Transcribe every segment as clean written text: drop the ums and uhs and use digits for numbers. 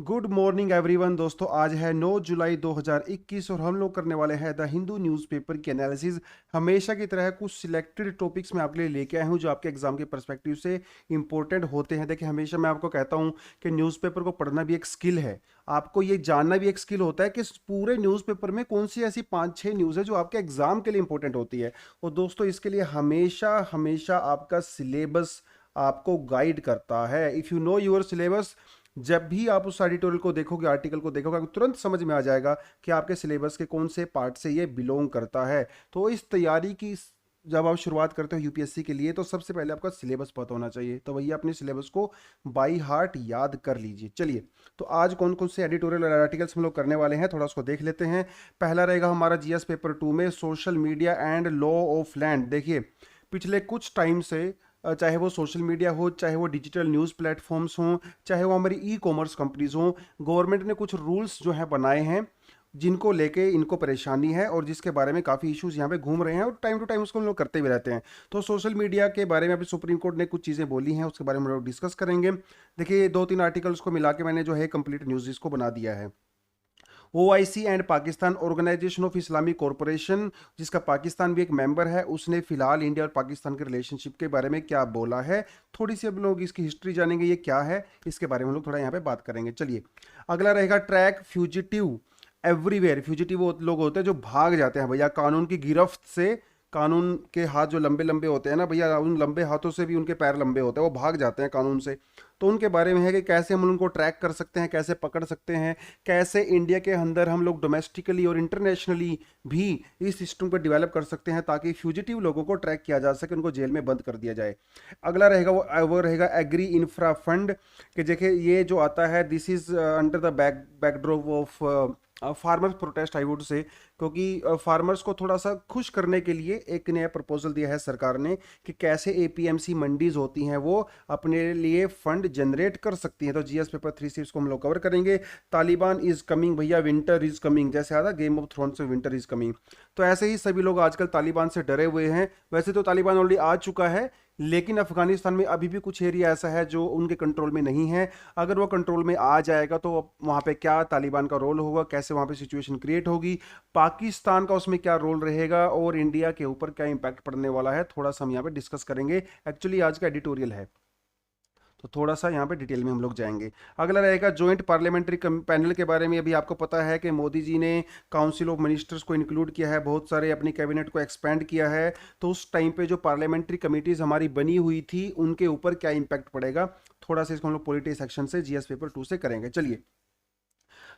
Good morning everyone दोस्तों, आज है 9 जुलाई 2021 और हम लोग करने वाले हैं द हिंदू न्यूज़पेपर की एनालिसिस। हमेशा की तरह कुछ सिलेक्टेड टॉपिक्स मैं आपके लिए लेके आया हूं जो आपके एग्जाम के पर्सपेक्टिव से इंपॉर्टेंट होते हैं। देखिए, हमेशा मैं आपको कहता हूं कि न्यूज़पेपर को पढ़ना भी एक स्किल है। आपको ये जानना भी एक स्किल होता है कि इस पूरे न्यूज़पेपर में कौन सी ऐसी 5-6 न्यूज़ है जो आपके एग्जाम के लिए इंपॉर्टेंट होती है। और दोस्तों, इसके लिए हमेशा हमेशा आपका सिलेबस आपको गाइड करता है। If you know your syllabus, जब भी आप उस एडिटोरियल को देखोगे, आर्टिकल को देखोगे, आपको तुरंत समझ में आ जाएगा कि आपके सिलेबस के कौन से पार्ट से ये बिलोंग करता है। तो इस तैयारी की जब आप शुरुआत करते हो यूपीएससी के लिए, तो सबसे पहले आपका सिलेबस पता होना चाहिए। तो भैया अपने सिलेबस को बाई हार्ट याद कर लीजिए। चलिए, तो आज कौन कौन से एडिटोरियल और आर्टिकल्स हम लोग करने वाले हैं, थोड़ा उसको देख लेते हैं। पहला रहेगा हमारा जीएस पेपर 2 में social media and law of land. देखिए, पिछले कुछ टाइम से चाहे वो सोशल मीडिया हो, चाहे वो डिजिटल न्यूज़ प्लेटफॉर्म्स हों, चाहे वो हमारी ई कॉमर्स कंपनीज हों, गवर्नमेंट ने कुछ रूल्स जो हैं बनाए हैं जिनको लेके इनको परेशानी है और जिसके बारे में काफ़ी इश्यूज यहाँ पे घूम रहे हैं और टाइम टू टाइम उसको हम लोग करते भी रहते हैं। तो सोशल मीडिया के बारे में अभी सुप्रीम कोर्ट ने कुछ चीज़ें बोली हैं, उसके बारे में हम लोग डिस्कस करेंगे। देखिए, 2-3 आर्टिकल्स को मिला के मैंने जो है कंप्लीट न्यूज़ इसको बना दिया है। OIC and Pakistan organisation of Islamic corporation, जिसका पाकिस्तान भी एक मेंबर है, उसने फिलहाल इंडिया और पाकिस्तान के रिलेशनशिप के बारे में क्या बोला है, थोड़ी सी अब लोग इसकी हिस्ट्री जानेंगे, ये क्या है, इसके बारे में हम लोग थोड़ा यहाँ पे बात करेंगे। चलिए, अगला रहेगा ट्रैक फ्यूजिटिव एवरीवेयर। फ्यूजिटिव वो लोग होते हैं जो भाग जाते हैं भैया कानून की गिरफ्त से। कानून के हाथ जो लंबे लंबे होते हैं ना भैया, उन लंबे हाथों से भी उनके पैर लंबे होते हैं, वो भाग जाते हैं कानून से। तो उनके बारे में है कि कैसे हम उनको ट्रैक कर सकते हैं, कैसे पकड़ सकते हैं, कैसे इंडिया के अंदर हम लोग डोमेस्टिकली और इंटरनेशनली भी इस सिस्टम को डेवलप कर सकते हैं ताकि फ्यूजिटिव लोगों को ट्रैक किया जा सके, उनको जेल में बंद कर दिया जाए। अगला रहेगा वो रहेगा एग्री इंफ्रा फंड। कि देखिए, ये जो आता है this is under the backdrop of farmers protest I would say, क्योंकि फार्मर्स को थोड़ा सा खुश करने के लिए एक नया प्रपोजल दिया है सरकार ने कि कैसे एपीएमसी मंडीज होती हैं वो अपने लिए फंड जनरेट कर सकती हैं। तो जीएस पेपर 3 से इसको हम लोग कवर करेंगे। तालिबान इज कमिंग भैया, विंटर इज कमिंग, जैसे आता गेम ऑफ थ्रोन्स में विंटर इज कमिंग, तो ऐसे ही सभी लोग आजकल तालिबान से डरे हुए हैं। वैसे तो तालिबान ऑलरेडी आ चुका है, लेकिन अफगानिस्तान में अभी भी कुछ एरिया ऐसा है जो उनके कंट्रोल में नहीं है। अगर वो कंट्रोल में आ जाएगा तो वहाँ पे क्या तालिबान का रोल होगा, कैसे वहाँ पे सिचुएशन क्रिएट होगी, पाकिस्तान का उसमें क्या रोल रहेगा और इंडिया के ऊपर क्या इंपैक्ट पड़ने वाला है, थोड़ा सा हम यहाँ पे डिस्कस करेंगे। एक्चुअली आज का एडिटोरियल है तो थोड़ा सा यहाँ पे डिटेल में हम लोग जाएंगे। अगला रहेगा जॉइंट पार्लियामेंट्री पैनल के बारे में। अभी आपको पता है कि मोदी जी ने काउंसिल ऑफ मिनिस्टर्स को इंक्लूड किया है, बहुत सारे अपनी कैबिनेट को एक्सपेंड किया है। तो उस टाइम पे जो पार्लियामेंट्री कमिटीज़ हमारी बनी हुई थी उनके ऊपर क्या इंपैक्ट पड़ेगा, थोड़ा सा इसको हम लोग पॉलिटी सेक्शन से जीएस पेपर 2 से करेंगे। चलिए,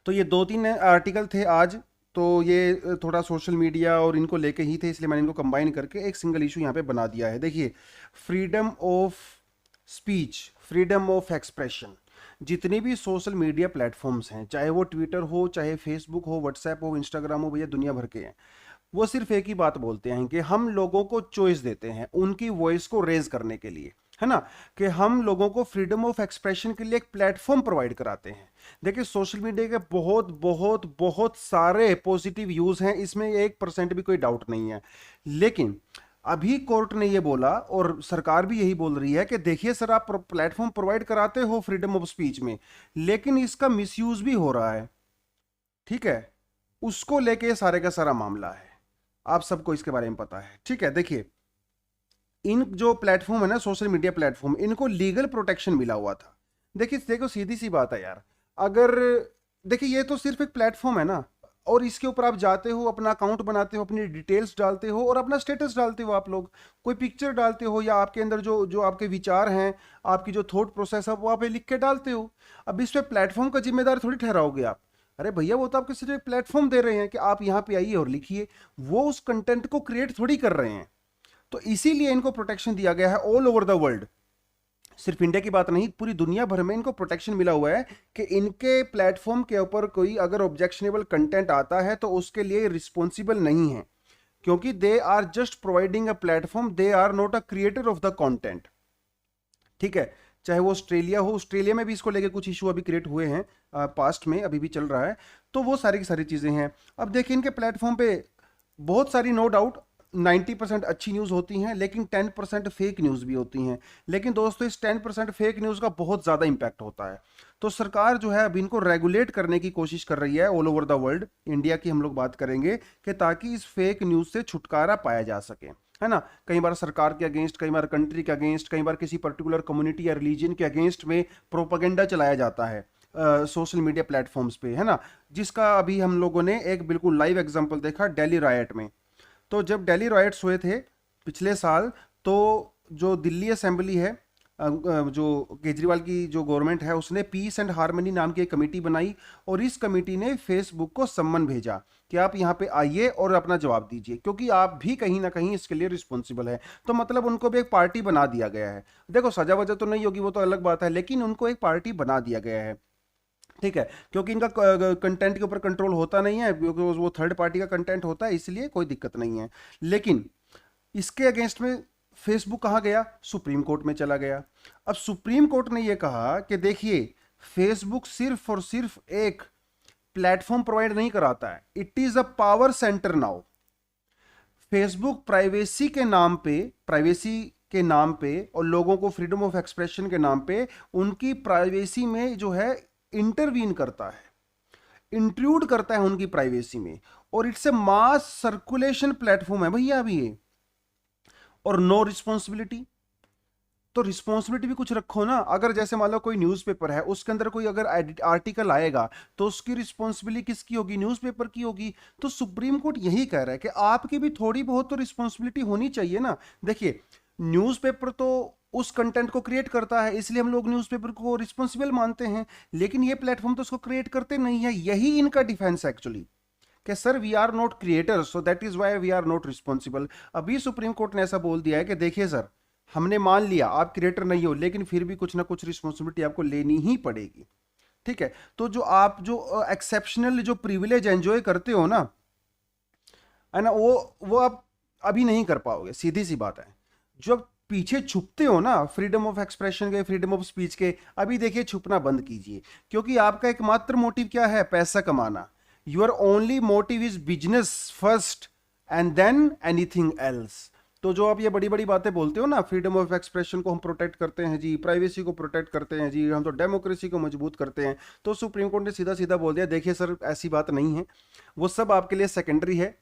तो ये 2-3 आर्टिकल थे आज। तो ये थोड़ा सोशल मीडिया और इनको लेके ही थे, इसलिए मैंने इनको कंबाइन करके एक सिंगल इशू यहाँ पे बना दिया है। देखिए, freedom of speech, freedom of expression, जितने भी सोशल मीडिया प्लेटफॉर्म्स हैं, चाहे वो ट्विटर हो, चाहे फेसबुक हो, व्हाट्सएप हो, इंस्टाग्राम हो, भैया दुनिया भर के हैं, वो सिर्फ एक ही बात बोलते हैं कि हम लोगों को चॉइस देते हैं उनकी वॉइस को रेज करने के लिए, है ना, कि हम लोगों को फ्रीडम ऑफ एक्सप्रेशन के लिए एक प्लेटफॉर्म प्रोवाइड कराते हैं। देखिए, सोशल मीडिया के बहुत बहुत बहुत सारे पॉजिटिव यूज हैं, इसमें 1% भी कोई डाउट नहीं है। लेकिन अभी कोर्ट ने ये बोला और सरकार भी यही बोल रही है कि देखिए सर, आप प्लेटफॉर्म प्रोवाइड कराते हो फ्रीडम ऑफ स्पीच में, लेकिन इसका मिसयूज भी हो रहा है। ठीक है, उसको लेके सारे का सारा मामला है, आप सबको इसके बारे में पता है। ठीक है, देखिए, इन जो प्लेटफॉर्म है ना, सोशल मीडिया प्लेटफॉर्म, इनको लीगल प्रोटेक्शन मिला हुआ था। देखिए देखो, सीधी सी बात है यार, अगर देखिए ये तो सिर्फ एक प्लेटफॉर्म है ना, और इसके ऊपर आप जाते हो, अपना अकाउंट बनाते हो, अपनी डिटेल्स डालते हो और अपना स्टेटस डालते हो, आप लोग कोई पिक्चर डालते हो या आपके अंदर जो जो आपके विचार हैं, आपकी जो थॉट प्रोसेस है वो आप लिख के डालते हो। अब इस पे प्लेटफॉर्म का जिम्मेदार थोड़ी ठहराओगे आप। अरे भैया, वो तो आपको सिर्फ एक प्लेटफॉर्म दे रहे हैं कि आप यहाँ पे आइए और लिखिए, वो उस कंटेंट को क्रिएट थोड़ी कर रहे हैं। तो इसीलिए इनको प्रोटेक्शन दिया गया है ऑल ओवर द वर्ल्ड। सिर्फ इंडिया की बात नहीं, पूरी दुनिया भर में इनको प्रोटेक्शन मिला हुआ है कि इनके प्लेटफॉर्म के ऊपर कोई अगर ऑब्जेक्शनेबल कंटेंट आता है तो उसके लिए रिस्पॉन्सिबल नहीं है, क्योंकि they are just providing a platform, they are not a creator of the content. ठीक है, चाहे वो ऑस्ट्रेलिया हो, ऑस्ट्रेलिया में भी इसको लेके कुछ इशू अभी क्रिएट हुए हैं, पास्ट में अभी भी चल रहा है। तो वो सारी की सारी चीज़ें हैं। अब देखिए, इनके प्लेटफॉर्म पे बहुत सारी नो डाउट 90% अच्छी न्यूज़ होती हैं, लेकिन 10% फेक न्यूज़ भी होती हैं। लेकिन दोस्तों इस 10% फेक न्यूज़ का बहुत ज़्यादा इम्पैक्ट होता है। तो सरकार जो है अभी इनको रेगुलेट करने की कोशिश कर रही है all over the world. India की हम लोग बात करेंगे कि ताकि इस फेक न्यूज़ से छुटकारा पाया जा सके, है ना। कई बार सरकार के अगेंस्ट, कई बार कंट्री के अगेंस्ट, कई बार किसी पर्टिकुलर कम्युनिटी या रिलीजन के अगेंस्ट में प्रोपागेंडा चलाया जाता है सोशल मीडिया प्लेटफॉर्म्स पे, है ना। जिसका अभी हम लोगों ने एक बिल्कुल लाइव एग्जांपल देखा दिल्ली रायट में। तो जब दिल्ली रायट्स हुए थे पिछले साल, तो जो दिल्ली असेंबली है, जो केजरीवाल की जो गवर्नमेंट है, उसने पीस एंड हार्मनी नाम की एक कमेटी बनाई और इस कमेटी ने फेसबुक को सम्मन भेजा कि आप यहाँ पे आइए और अपना जवाब दीजिए, क्योंकि आप भी कहीं ना कहीं इसके लिए रिस्पॉन्सिबल है। तो मतलब उनको भी एक पार्टी बना दिया गया है। देखो सजा वजह तो नहीं होगी, वो तो अलग बात है, लेकिन उनको एक पार्टी बना दिया गया है, ठीक है। क्योंकि इनका कंटेंट के ऊपर कंट्रोल होता नहीं है, क्योंकि वो थर्ड पार्टी का कंटेंट होता है, इसलिए कोई दिक्कत नहीं है। लेकिन इसके अगेंस्ट में फेसबुक कहाँ गया? सुप्रीम कोर्ट में चला गया। अब सुप्रीम कोर्ट ने यह कहा कि देखिए, फेसबुक सिर्फ और सिर्फ एक प्लेटफॉर्म प्रोवाइड नहीं कराता है, it is a power centre now. Facebook privacy के नाम पे और लोगों को फ्रीडम ऑफ एक्सप्रेशन के नाम पे उनकी प्राइवेसी में जो है इंटरवीन करता है, इंट्रूड करता है उनकी प्राइवेसी में। और it's a mass circulation platform है भैया अभी ये। और नो रिस्पॉन्सिबिलिटी, तो रिस्पॉन्सिबिलिटी भी कुछ रखो ना। अगर जैसे मान लो कोई न्यूज़पेपर है, उसके अंदर कोई अगर आर्टिकल आएगा तो उसकी रिस्पॉन्सिबिलिटी किसकी होगी? न्यूज़पेपर की होगी। तो सुप्रीम कोर्ट यही कह रहा है कि आपकी भी थोड़ी बहुत तो रिस्पॉन्सिबिलिटी होनी चाहिए ना। देखिए, न्यूज़पेपर तो उस कंटेंट को क्रिएट करता है, इसलिए हम लोग न्यूज़पेपर को रिस्पॉन्सिबल मानते हैं, लेकिन ये प्लेटफॉर्म तो उसको क्रिएट करते नहीं है। यही इनका डिफेंस एक्चुअली, कि sir we are not creators, so that is why we are not responsible. अभी सुप्रीम कोर्ट ने ऐसा बोल दिया है कि देखिए सर, हमने मान लिया आप क्रिएटर नहीं हो, लेकिन फिर भी कुछ ना कुछ रिस्पॉन्सिबिलिटी आपको लेनी ही पड़ेगी, ठीक है। तो जो आप जो एक्सेप्शनल जो प्रिविलेज एंजॉय करते हो ना, है ना, वो आप अभी नहीं कर पाओगे, सीधी सी बात है। जो आप पीछे छुपते हो ना फ्रीडम ऑफ एक्सप्रेशन के, फ्रीडम ऑफ स्पीच के, अभी देखिए छुपना बंद कीजिए, क्योंकि आपका एकमात्र मोटिव क्या है? पैसा कमाना। Your only motive is business first and than anything else. तो जो आप ये बड़ी बड़ी बातें बोलते हो ना, फ्रीडम ऑफ एक्सप्रेशन को हम प्रोटेक्ट करते हैं जी, प्राइवेसी को प्रोटेक्ट करते हैं जी, हम तो डेमोक्रेसी को मजबूत करते हैं, तो सुप्रीम कोर्ट ने सीधा सीधा बोल दिया देखिए सर, ऐसी बात नहीं है, वो सब आपके लिए सेकेंडरी है।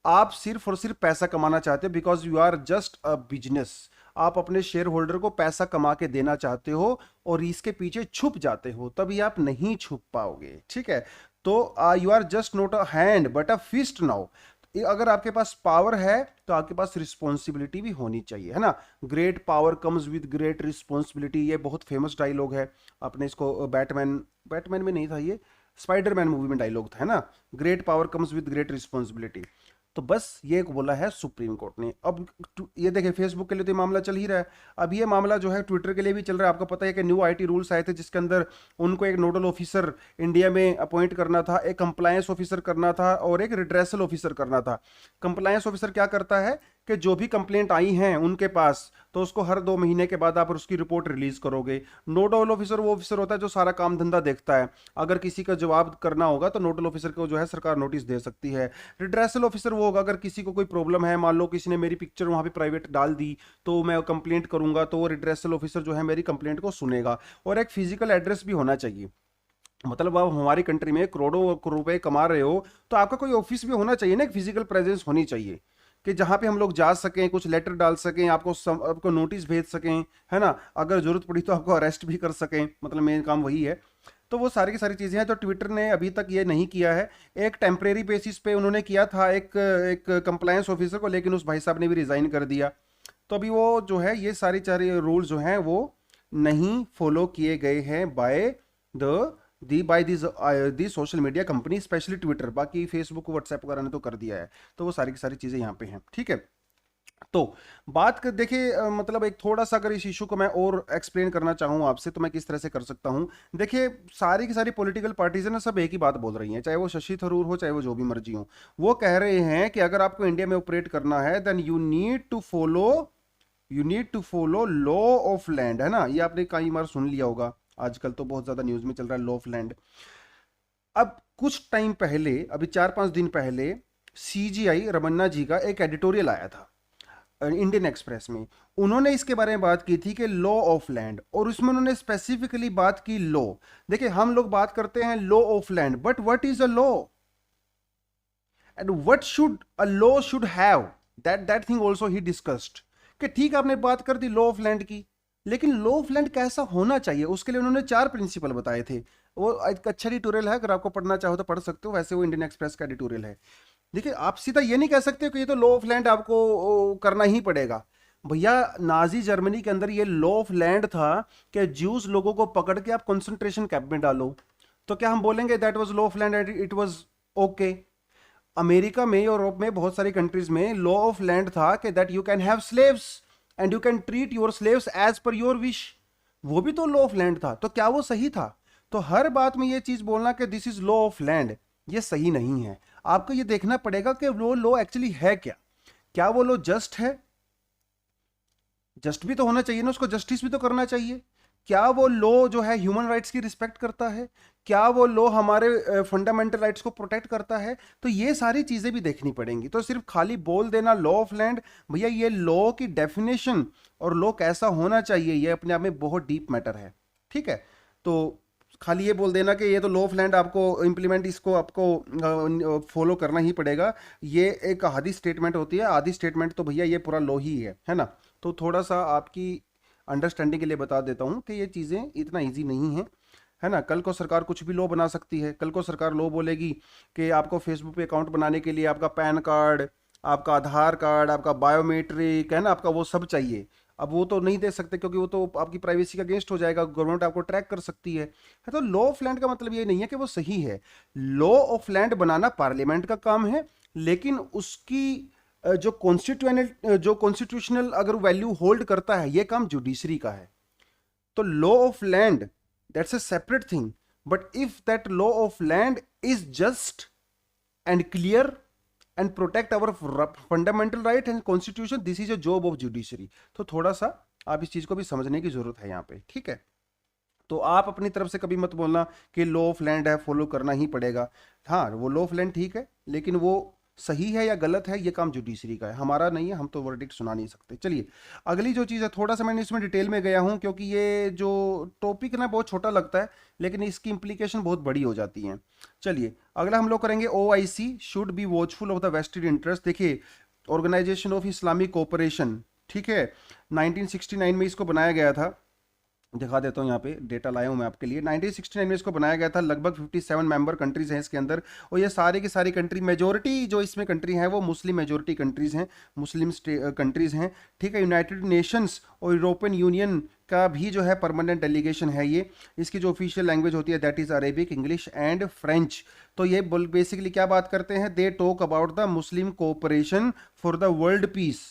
आप सिर्फ और सिर्फ पैसा कमाना चाहते हो, because you are just a business. आप अपने शेयर होल्डर को पैसा कमा के देना चाहते हो और इसके पीछे छुप जाते हो, तभी आप नहीं छुप पाओगे, ठीक है। तो you are just not a hand but a fist now. अगर आपके पास पावर है तो आपके पास रिस्पॉन्सिबिलिटी भी होनी चाहिए, है ना। Great power comes with great responsibility, ये बहुत फेमस डायलॉग है। आपने इसको बैटमैन में नहीं था, ये स्पाइडरमैन मूवी में डायलॉग था, है ना। Great power comes with great responsibility. तो बस ये एक बोला है सुप्रीम कोर्ट ने। अब ये देखिए, फेसबुक के लिए तो ये मामला चल ही रहा है, अब ये मामला जो है ट्विटर के लिए भी चल रहा है। आपको पता है कि न्यू आईटी रूल्स आए थे, जिसके अंदर उनको एक नोडल ऑफिसर इंडिया में अपॉइंट करना था, एक कंप्लायंस ऑफिसर करना था और एक रिड्रेसल ऑफिसर करना था। कंप्लायंस ऑफिसर क्या करता है कि जो भी कंप्लेंट आई हैं उनके पास, तो उसको हर 2 महीने के बाद आप उसकी रिपोर्ट रिलीज करोगे। नोडल ऑफिसर वो ऑफिसर होता है जो सारा काम धंधा देखता है। अगर किसी का जवाब करना होगा तो नोडल ऑफिसर को जो है सरकार नोटिस दे सकती है। रिड्रेसल ऑफिसर वो होगा, अगर किसी को कोई प्रॉब्लम है, मान लो किसी ने मेरी पिक्चर वहां पे प्राइवेट डाल दी, तो मैं कंप्लेंट करूंगा, तो वो रिड्रेसल ऑफिसर जो है मेरी कंप्लेंट को सुनेगा। और एक फिजिकल एड्रेस भी होना चाहिए। मतलब आप हमारी कंट्री में करोड़ों रुपए कमा रहे हो, तो आपका कोई ऑफिस भी होना चाहिए ना, एक फिजिकल प्रेजेंस होनी चाहिए, कि जहां पे हम लोग जा सकें, कुछ लेटर डाल सकें, आपको नोटिस भेज सकें, है ना। अगर जरूरत पड़ी तो आपको अरेस्ट भी कर सकें, मतलब मेन काम वही है। तो वो सारी की सारी चीज़ें हैं। तो ट्विटर ने अभी तक ये नहीं किया है। एक टेम्परेरी बेसिस पे उन्होंने किया था एक कंप्लायंस ऑफिसर को, लेकिन उस भाई साहब ने भी रिजाइन कर दिया। तो अभी वो जो है ये सारी रूल जो हैं वो नहीं फॉलो किए गए हैं the by the social media company, specially Twitter. बाकी फेसबुक व्हाट्सएप वगैरह ने तो कर दिया है। तो वो सारी की सारी चीज़ें यहाँ पे हैं, ठीक है। तो बात कर देखिए, मतलब एक थोड़ा सा अगर इस इशू को मैं और एक्सप्लेन करना चाहूँ आपसे, तो मैं किस तरह से कर सकता हूँ। देखिए, सारी की सारी पॉलिटिकल पार्टीज है ना, सब एक ही बात बोल रही हैं, चाहे वो शशि थरूर हो, चाहे वो जो भी मर्जी हो। वो कह रहे हैं कि अगर आपको इंडिया में ऑपरेट करना है, then you need to follow law of land, है ना। ये आपने कई बार सुन लिया होगा, आजकल तो बहुत ज्यादा न्यूज में चल रहा है लॉ ऑफ लैंड। अब कुछ टाइम पहले, अभी 4-5 दिन पहले, CGI रमन्ना जी का एक एडिटोरियल आया था इंडियन एक्सप्रेस में। उन्होंने इसके बारे में बात की थी कि लॉ ऑफ लैंड, और उसमें उन्होंने स्पेसिफिकली बात की लॉ। देखिए हम लोग बात करते हैं law of land, but what is a law and what should a law should have, that thing also he discussed. कि ठीक है आपने बात कर दी लॉ ऑफ लैंड की, लेकिन लॉ ऑफ लैंड कैसा होना चाहिए उसके लिए उन्होंने 4 प्रिंसिपल बताए थे। वो एक अच्छा एडिटोरियल है, अगर आपको पढ़ना चाहो तो पढ़ सकते हो, वैसे वो इंडियन एक्सप्रेस का एडिटोरियल है। देखिए आप सीधा ये नहीं कह सकते कि ये तो लॉ ऑफ लैंड आपको करना ही पड़ेगा। भैया नाजी जर्मनी के अंदर ये लॉ ऑफ लैंड था कि ज्यूस लोगों को पकड़ के आप कंसंट्रेशन कैंप में डालो, तो क्या हम बोलेंगे that was law of land and it was okay? America में, यूरोप में, बहुत सारी कंट्रीज में लॉ ऑफ लैंड था कि that you can have slaves and you can treat your slaves as per your wish. वो भी तो लॉ ऑफ लैंड था, तो क्या वो सही था? तो हर बात में ये चीज बोलना कि this is law of land, ये सही नहीं है। आपको ये देखना पड़ेगा कि वो लॉ एक्चुअली है क्या। क्या वो लॉ जस्ट है? जस्ट भी तो होना चाहिए ना, उसको जस्टिस भी तो करना चाहिए। क्या वो लॉ जो है ह्यूमन राइट्स की रिस्पेक्ट करता है? क्या वो लॉ हमारे फंडामेंटल राइट्स को प्रोटेक्ट करता है? तो ये सारी चीजें भी देखनी पड़ेंगी। तो सिर्फ खाली बोल देना लॉ ऑफ लैंड, भैया ये लॉ की डेफिनेशन और लॉ कैसा होना चाहिए ये अपने आप में बहुत डीप मैटर है। ठीक है, तो खाली ये बोल देना कि ये तो लॉ ऑफ लैंड, आपको इम्प्लीमेंट इसको आपको फॉलो करना ही पड़ेगा, ये एक आधी स्टेटमेंट होती है। आधी स्टेटमेंट तो भैया ये पूरा लॉ ही है ना। तो थोड़ा सा आपकी अंडरस्टैंडिंग के लिए बता देता हूँ कि ये चीज़ें इतना इजी नहीं है, है ना। कल को सरकार कुछ भी लॉ बना सकती है। कल को सरकार लॉ बोलेगी कि आपको फेसबुक पे अकाउंट बनाने के लिए आपका पैन कार्ड, आपका आधार कार्ड, आपका बायोमेट्रिक, है ना, आपका वो सब चाहिए। अब वो तो नहीं दे सकते क्योंकि वो तो आपकी प्राइवेसी का अगेंस्ट हो जाएगा, गवर्नमेंट आपको ट्रैक कर सकती है। तो लॉ ऑफ लैंड का मतलब ये नहीं है कि वो सही है। Law of land banana parliament का काम है, लेकिन उसकी जो कॉन्स्टिट्यूशनल अगर वैल्यू होल्ड करता है, ये काम जुडिशरी का है। तो law of land that's a separate thing, but if that law of land is just and clear and protect our fundamental right and constitution, this is a job of judiciary. तो थोड़ा सा आप इस चीज को भी समझने की जरूरत है यहाँ पे, ठीक है। तो आप अपनी तरफ से कभी मत बोलना कि लॉ ऑफ लैंड है फॉलो करना ही पड़ेगा। हाँ वो लॉ ऑफ लैंड ठीक है, लेकिन वो सही है या गलत है ये काम जुडिशरी का है, हमारा नहीं है, हम तो वर्डिक्ट सुना नहीं सकते। चलिए अगली जो चीज़ है, थोड़ा सा मैंने इसमें डिटेल में गया हूँ क्योंकि ये जो टॉपिक ना बहुत छोटा लगता है, लेकिन इसकी इंप्लीकेशन बहुत बड़ी हो जाती हैं। चलिए अगला हम लोग करेंगे OIC should be watchful of the vested interest. देखिए ऑर्गेनाइजेशन ऑफ इस्लामिक कोऑपरेशन, ठीक है, 1969 में इसको बनाया गया था। दिखा देता हूँ, यहाँ पे डेटा लाया हूँ मैं आपके लिए। 1969 में इसको बनाया गया था। लगभग 57 मेंबर कंट्रीज हैं इसके अंदर, और ये सारी की सारी कंट्री, मेजोरिटी जो इसमें कंट्री हैं वो मुस्लिम मेजोरिटी कंट्रीज हैं, मुस्लिम कंट्रीज हैं, ठीक है। यूनाइटेड नेशंस और यूरोपियन यूनियन का भी जो है परमानेंट डेलीगेशन है ये। इसकी जो ऑफिशियल लैंग्वेज होती है that is Arabic, English and French. तो ये बेसिकली क्या बात करते हैं, they talk about the Muslim cooperation for the world peace,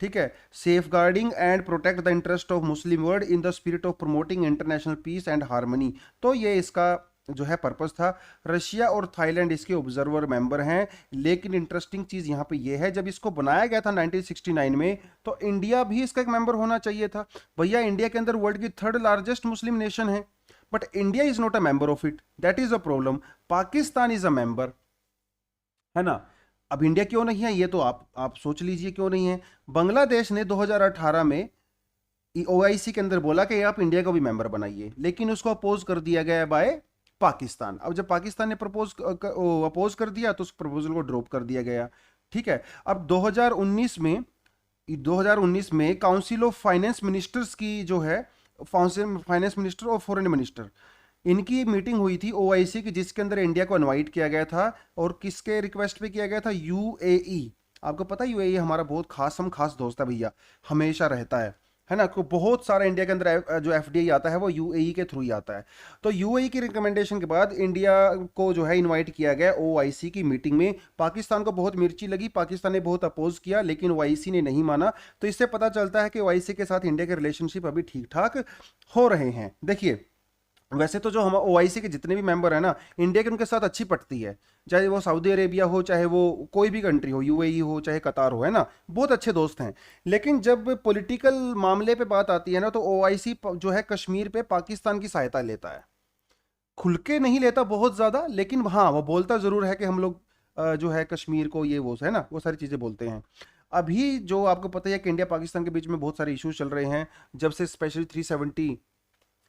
ठीक है, safeguarding and protect the interest of Muslim world in the spirit of promoting international peace and harmony. तो ये इसका जो है पर्पस था। रशिया और थाईलैंड इसके ऑब्जर्वर मेंबर हैं, लेकिन इंटरेस्टिंग चीज यहाँ पे ये है, जब इसको बनाया गया था 1969 में, तो इंडिया भी इसका एक मेंबर होना चाहिए था। भैया इंडिया के अंदर वर्ल्ड की 3rd लार्जेस्ट मुस्लिम नेशन है, but India is not a member of it, that is a problem. Pakistan is a member, है ना। अब इंडिया क्यों नहीं है ये तो आप सोच लीजिए क्यों नहीं है। बांग्लादेश ने 2018 में OIC के अंदर बोला कि आप इंडिया को भी मेंबर बनाइए, लेकिन उसको अपोज कर दिया गया बाय पाकिस्तान। अब जब पाकिस्तान ने अपोज कर दिया तो उस प्रपोजल को ड्रॉप कर दिया गया, ठीक है। अब 2019 में काउंसिल ऑफ फाइनेंस मिनिस्टर्स की जो है, फाइनेंस मिनिस्टर और फॉरेन मिनिस्टर, इनकी मीटिंग हुई थी OIC की, जिसके अंदर इंडिया को इनवाइट किया गया था। और किसके रिक्वेस्ट पे किया गया था, UAE। आपको पता है UAE हमारा बहुत खास दोस्त है भैया, हमेशा रहता है ना। तो बहुत सारा इंडिया के अंदर जो FDI आता है वो UAE के थ्रू ही आता है। तो UAE की रिकमेंडेशन के बाद इंडिया को जो है इनवाइट किया गया OIC की मीटिंग में। पाकिस्तान को बहुत मिर्ची लगी, पाकिस्तान ने बहुत अपोज किया, लेकिन OIC ने नहीं माना। तो इससे पता चलता है कि OIC के साथ इंडिया के रिलेशनशिप अभी ठीक ठाक हो रहे हैं। देखिए वैसे तो जो हम OIC के जितने भी मेंबर हैं ना, इंडिया के उनके साथ अच्छी पटती है, चाहे वो सऊदी अरेबिया हो, चाहे वो कोई भी कंट्री हो, UAE हो, चाहे कतार हो, है ना, बहुत अच्छे दोस्त हैं। लेकिन जब पॉलिटिकल मामले पे बात आती है ना, तो OIC जो है कश्मीर पे पाकिस्तान की सहायता लेता है। खुल के नहीं लेता बहुत ज़्यादा, लेकिन हाँ वो बोलता ज़रूर है कि हम लोग जो है कश्मीर को, ये वो है ना, वो सारी चीज़ें बोलते हैं। अभी जो आपको पता ही है कि इंडिया पाकिस्तान के बीच में बहुत सारे इश्यूज चल रहे हैं, जब से स्पेशली 370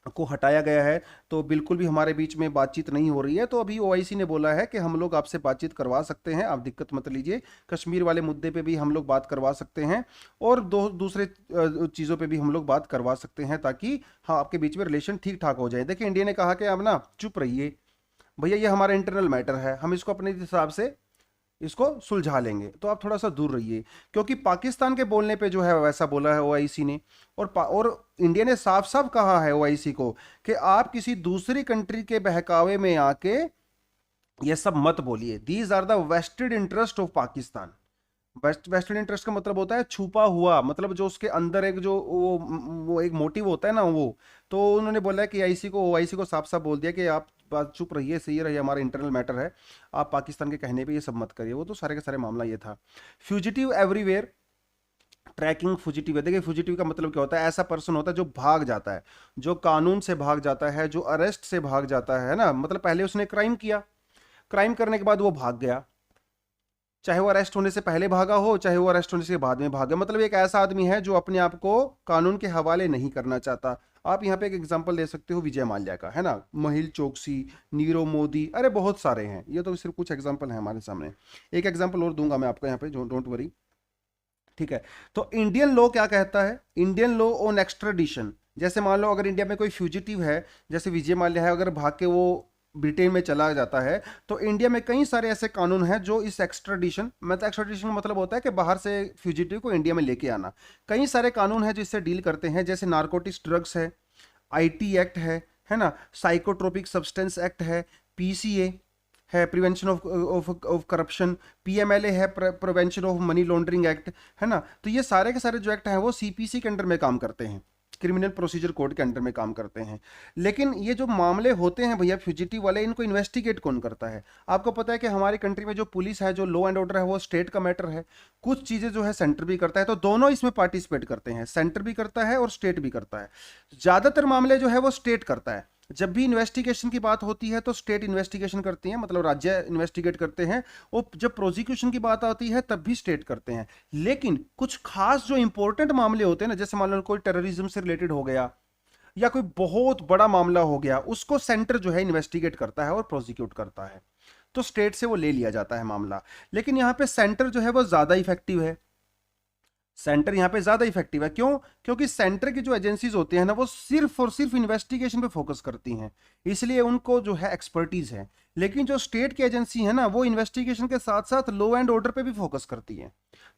को हटाया गया है, तो बिल्कुल भी हमारे बीच में बातचीत नहीं हो रही है। तो अभी ओआईसी ने बोला है कि हम लोग आपसे बातचीत करवा सकते हैं, आप दिक्कत मत लीजिए, कश्मीर वाले मुद्दे पे भी हम लोग बात करवा सकते हैं, और दो दूसरे चीज़ों पे भी हम लोग बात करवा सकते हैं, ताकि हाँ आपके बीच में रिलेशन ठीक ठाक हो जाए। देखिए इंडिया ने कहा कि अब ना चुप रहिए भैया, ये हमारा इंटरनल मैटर है, हम इसको अपने हिसाब से इसको सुलझा लेंगे, तो आप थोड़ा सा दूर रहिए। क्योंकि पाकिस्तान के बोलने पे जो है वैसा बोला है ओआईसी ने, और इंडिया ने साफ साफ कहा है ओआईसी को कि आप किसी दूसरी कंट्री के बहकावे में आके ये सब मत बोलिए। These are the vested interest of Pakistan. Vested interest का मतलब होता है छुपा हुआ, मतलब जो उसके अंदर एक जो वो एक मोटिव होता है ना, वो तो उन्होंने बोला है कि ओआईसी को साफ साफ बोल दिया कि आप बात चुप रहिए, सही रहिए, हमारा इंटरनल मैटर है, आप पाकिस्तान के कहने पे ये सब मत करिए। वो तो सारे के सारे मामला ये था। फ्यूजिटिव एवरीवेयर, ट्रैकिंग फुजिटिव है। देखिए फुजिटिव का मतलब क्या होता है, ऐसा पर्सन होता है जो भाग जाता है, जो कानून से भाग जाता है, जो अरेस्ट से भाग जाता है ना, मतलब पहले उसने क्राइम किया, क्राइम करने के बाद वो भाग गया, चाहे वो अरेस्ट होने से पहले भागा हो, चाहे वो अरेस्ट होने से बाद में भागा, मतलब एक ऐसा आदमी है जो अपने आप को कानून के हवाले नहीं करना चाहता। आप यहाँ पे एक एग्जांपल दे सकते हो विजय माल्या का, है ना, महिल चोकसी, नीरव मोदी, अरे बहुत सारे हैं, ये तो सिर्फ कुछ एग्जांपल हैं हमारे सामने। एक एग्जांपल और दूंगा मैं आपको यहाँ पे, डोंट वरी, ठीक है। तो इंडियन लॉ क्या कहता है, इंडियन लॉ ऑन एक्स्ट्राडिशन, जैसे मान लो अगर इंडिया में कोई फ्यूजिटिव है, जैसे विजय माल्या है, अगर भाग के वो ब्रिटेन में चला जाता है, तो इंडिया में कई सारे ऐसे कानून हैं जो इस एक्स्ट्राडिशन, मतलब एक्स्ट्राडिशन का मतलब होता है कि बाहर से फ्यूजिटिव को इंडिया में लेके आना, कई सारे कानून हैं जो इससे डील करते हैं, जैसे नारकोटिक्स ड्रग्स है, आईटी एक्ट है ना, साइकोट्रोपिक सब्सटेंस एक्ट है, पीसीए है, प्रिवेंशन ऑफ करप्शन, पीएमएलए है, prevention of money laundering act, है ना। तो ये सारे के सारे जो एक्ट हैं वो सीपीसी के अंडर में काम करते हैं, क्रिमिनल प्रोसीजर कोड के अंडर में काम करते हैं। लेकिन ये जो मामले होते हैं भैया फ्यूजिटिव वाले, इनको इन्वेस्टिगेट कौन करता है? आपको पता है कि हमारी कंट्री में जो पुलिस है, जो लॉ एंड ऑर्डर है, वो स्टेट का मैटर है, कुछ चीज़ें जो है सेंटर भी करता है, तो दोनों इसमें पार्टिसिपेट करते हैं, सेंटर भी करता है और स्टेट भी करता है। ज़्यादातर मामले जो है वो स्टेट करता है, जब भी इन्वेस्टिगेशन की बात होती है तो स्टेट इन्वेस्टिगेशन करती है, मतलब राज्य इन्वेस्टिगेट करते हैं, और जब प्रोसिक्यूशन की बात आती है तब भी स्टेट करते हैं। लेकिन कुछ खास जो इंपॉर्टेंट मामले होते हैं ना, जैसे मान लो कोई टेररिज्म से रिलेटेड हो गया या कोई बहुत बड़ा मामला हो गया, उसको सेंटर जो है इन्वेस्टिगेट करता है और प्रोसिक्यूट करता है, तो स्टेट से वो ले लिया जाता है मामला। लेकिन यहाँ पे सेंटर जो है वो ज्यादा इफेक्टिव है, सेंटर यहाँ पे ज्यादा इफेक्टिव है। क्यों? क्योंकि सेंटर की जो एजेंसीज होती हैं ना, वो सिर्फ और सिर्फ इन्वेस्टिगेशन पे फोकस करती हैं, इसलिए उनको जो है एक्सपर्टीज है। लेकिन जो स्टेट की एजेंसी है ना, वो इन्वेस्टिगेशन के साथ साथ लॉ एंड ऑर्डर पे भी फोकस करती है,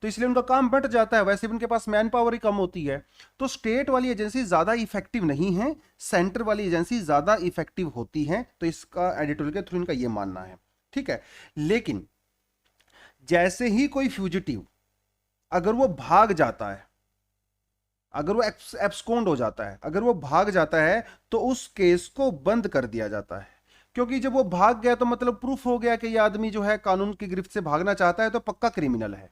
तो इसलिए उनका काम बढ़ जाता है, वैसे भी उनके पास मैन पावर ही कम होती है। तो स्टेट वाली एजेंसी ज्यादा इफेक्टिव नहीं है, सेंटर वाली एजेंसी ज्यादा इफेक्टिव होती है। तो इसका एडिटोरियल के थ्रू इनका ये मानना है, ठीक है। लेकिन जैसे ही कोई फ्यूजिटिव अगर वो भाग जाता है, अगर वो एब्सकॉन्ड हो जाता है, अगर वो भाग जाता है, तो उस केस को बंद कर दिया जाता है। क्योंकि जब वो भाग गया तो मतलब प्रूफ हो गया कि ये आदमी जो है कानून की गिरफ्त से भागना चाहता है, तो पक्का क्रिमिनल है,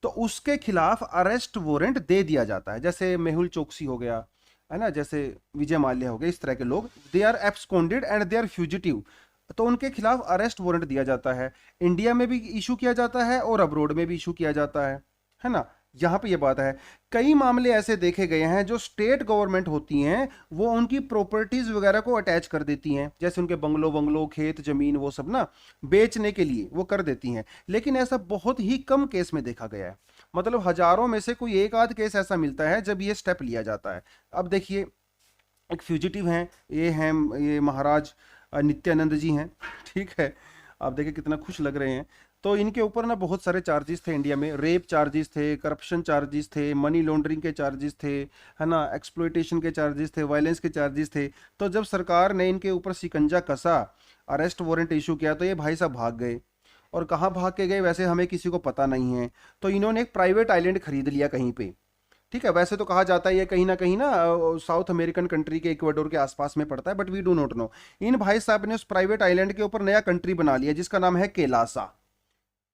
तो उसके खिलाफ अरेस्ट वारंट दे दिया जाता है। जैसे मेहुल चोकसी हो गया, है ना, जैसे विजय माल्या हो गया, इस तरह के लोग, they are absconded and they are fugitive, तो उनके खिलाफ अरेस्ट वारंट दिया जाता है। इंडिया में भी इशू किया जाता है और अब्रोड में भी इशू किया जाता है ना। यहाँ पे ये बात है, कई मामले ऐसे देखे गए हैं जो स्टेट गवर्नमेंट होती हैं, वो उनकी प्रॉपर्टीज वगैरह को अटैच कर देती हैं, जैसे उनके बंगलो खेत जमीन वो सब ना बेचने के लिए वो कर देती हैं। लेकिन ऐसा बहुत ही कम केस में देखा गया है, मतलब हजारों में से कोई एक आध केस ऐसा मिलता है जब ये स्टेप लिया जाता है। अब देखिए एक फ्यूजिटिव हैं, ये महाराज नित्यानंद जी हैं, ठीक है। आप देखिए कितना खुश लग रहे हैं। तो इनके ऊपर ना बहुत सारे चार्जेस थे इंडिया में, रेप चार्जेस थे, करप्शन चार्जेस थे, मनी लॉन्ड्रिंग के चार्जेस थे, है ना, एक्सप्लॉयटेशन के चार्जेस थे, वायलेंस के चार्जेस थे। तो जब सरकार ने इनके ऊपर शिकंजा कसा, अरेस्ट वारंट इशू किया, तो ये भाई साहब भाग गए। और कहाँ भाग के गए वैसे हमें किसी को पता नहीं है। तो इन्होंने एक प्राइवेट आइलैंड खरीद लिया कहीं पे, ठीक है। वैसे तो कहा जाता है ये कहीं ना साउथ अमेरिकन कंट्री के इक्वाडोर के आसपास में पड़ता है, but we do not know. इन भाई साहब ने उस प्राइवेट आइलैंड के ऊपर नया कंट्री बना लिया जिसका नाम है केलासा,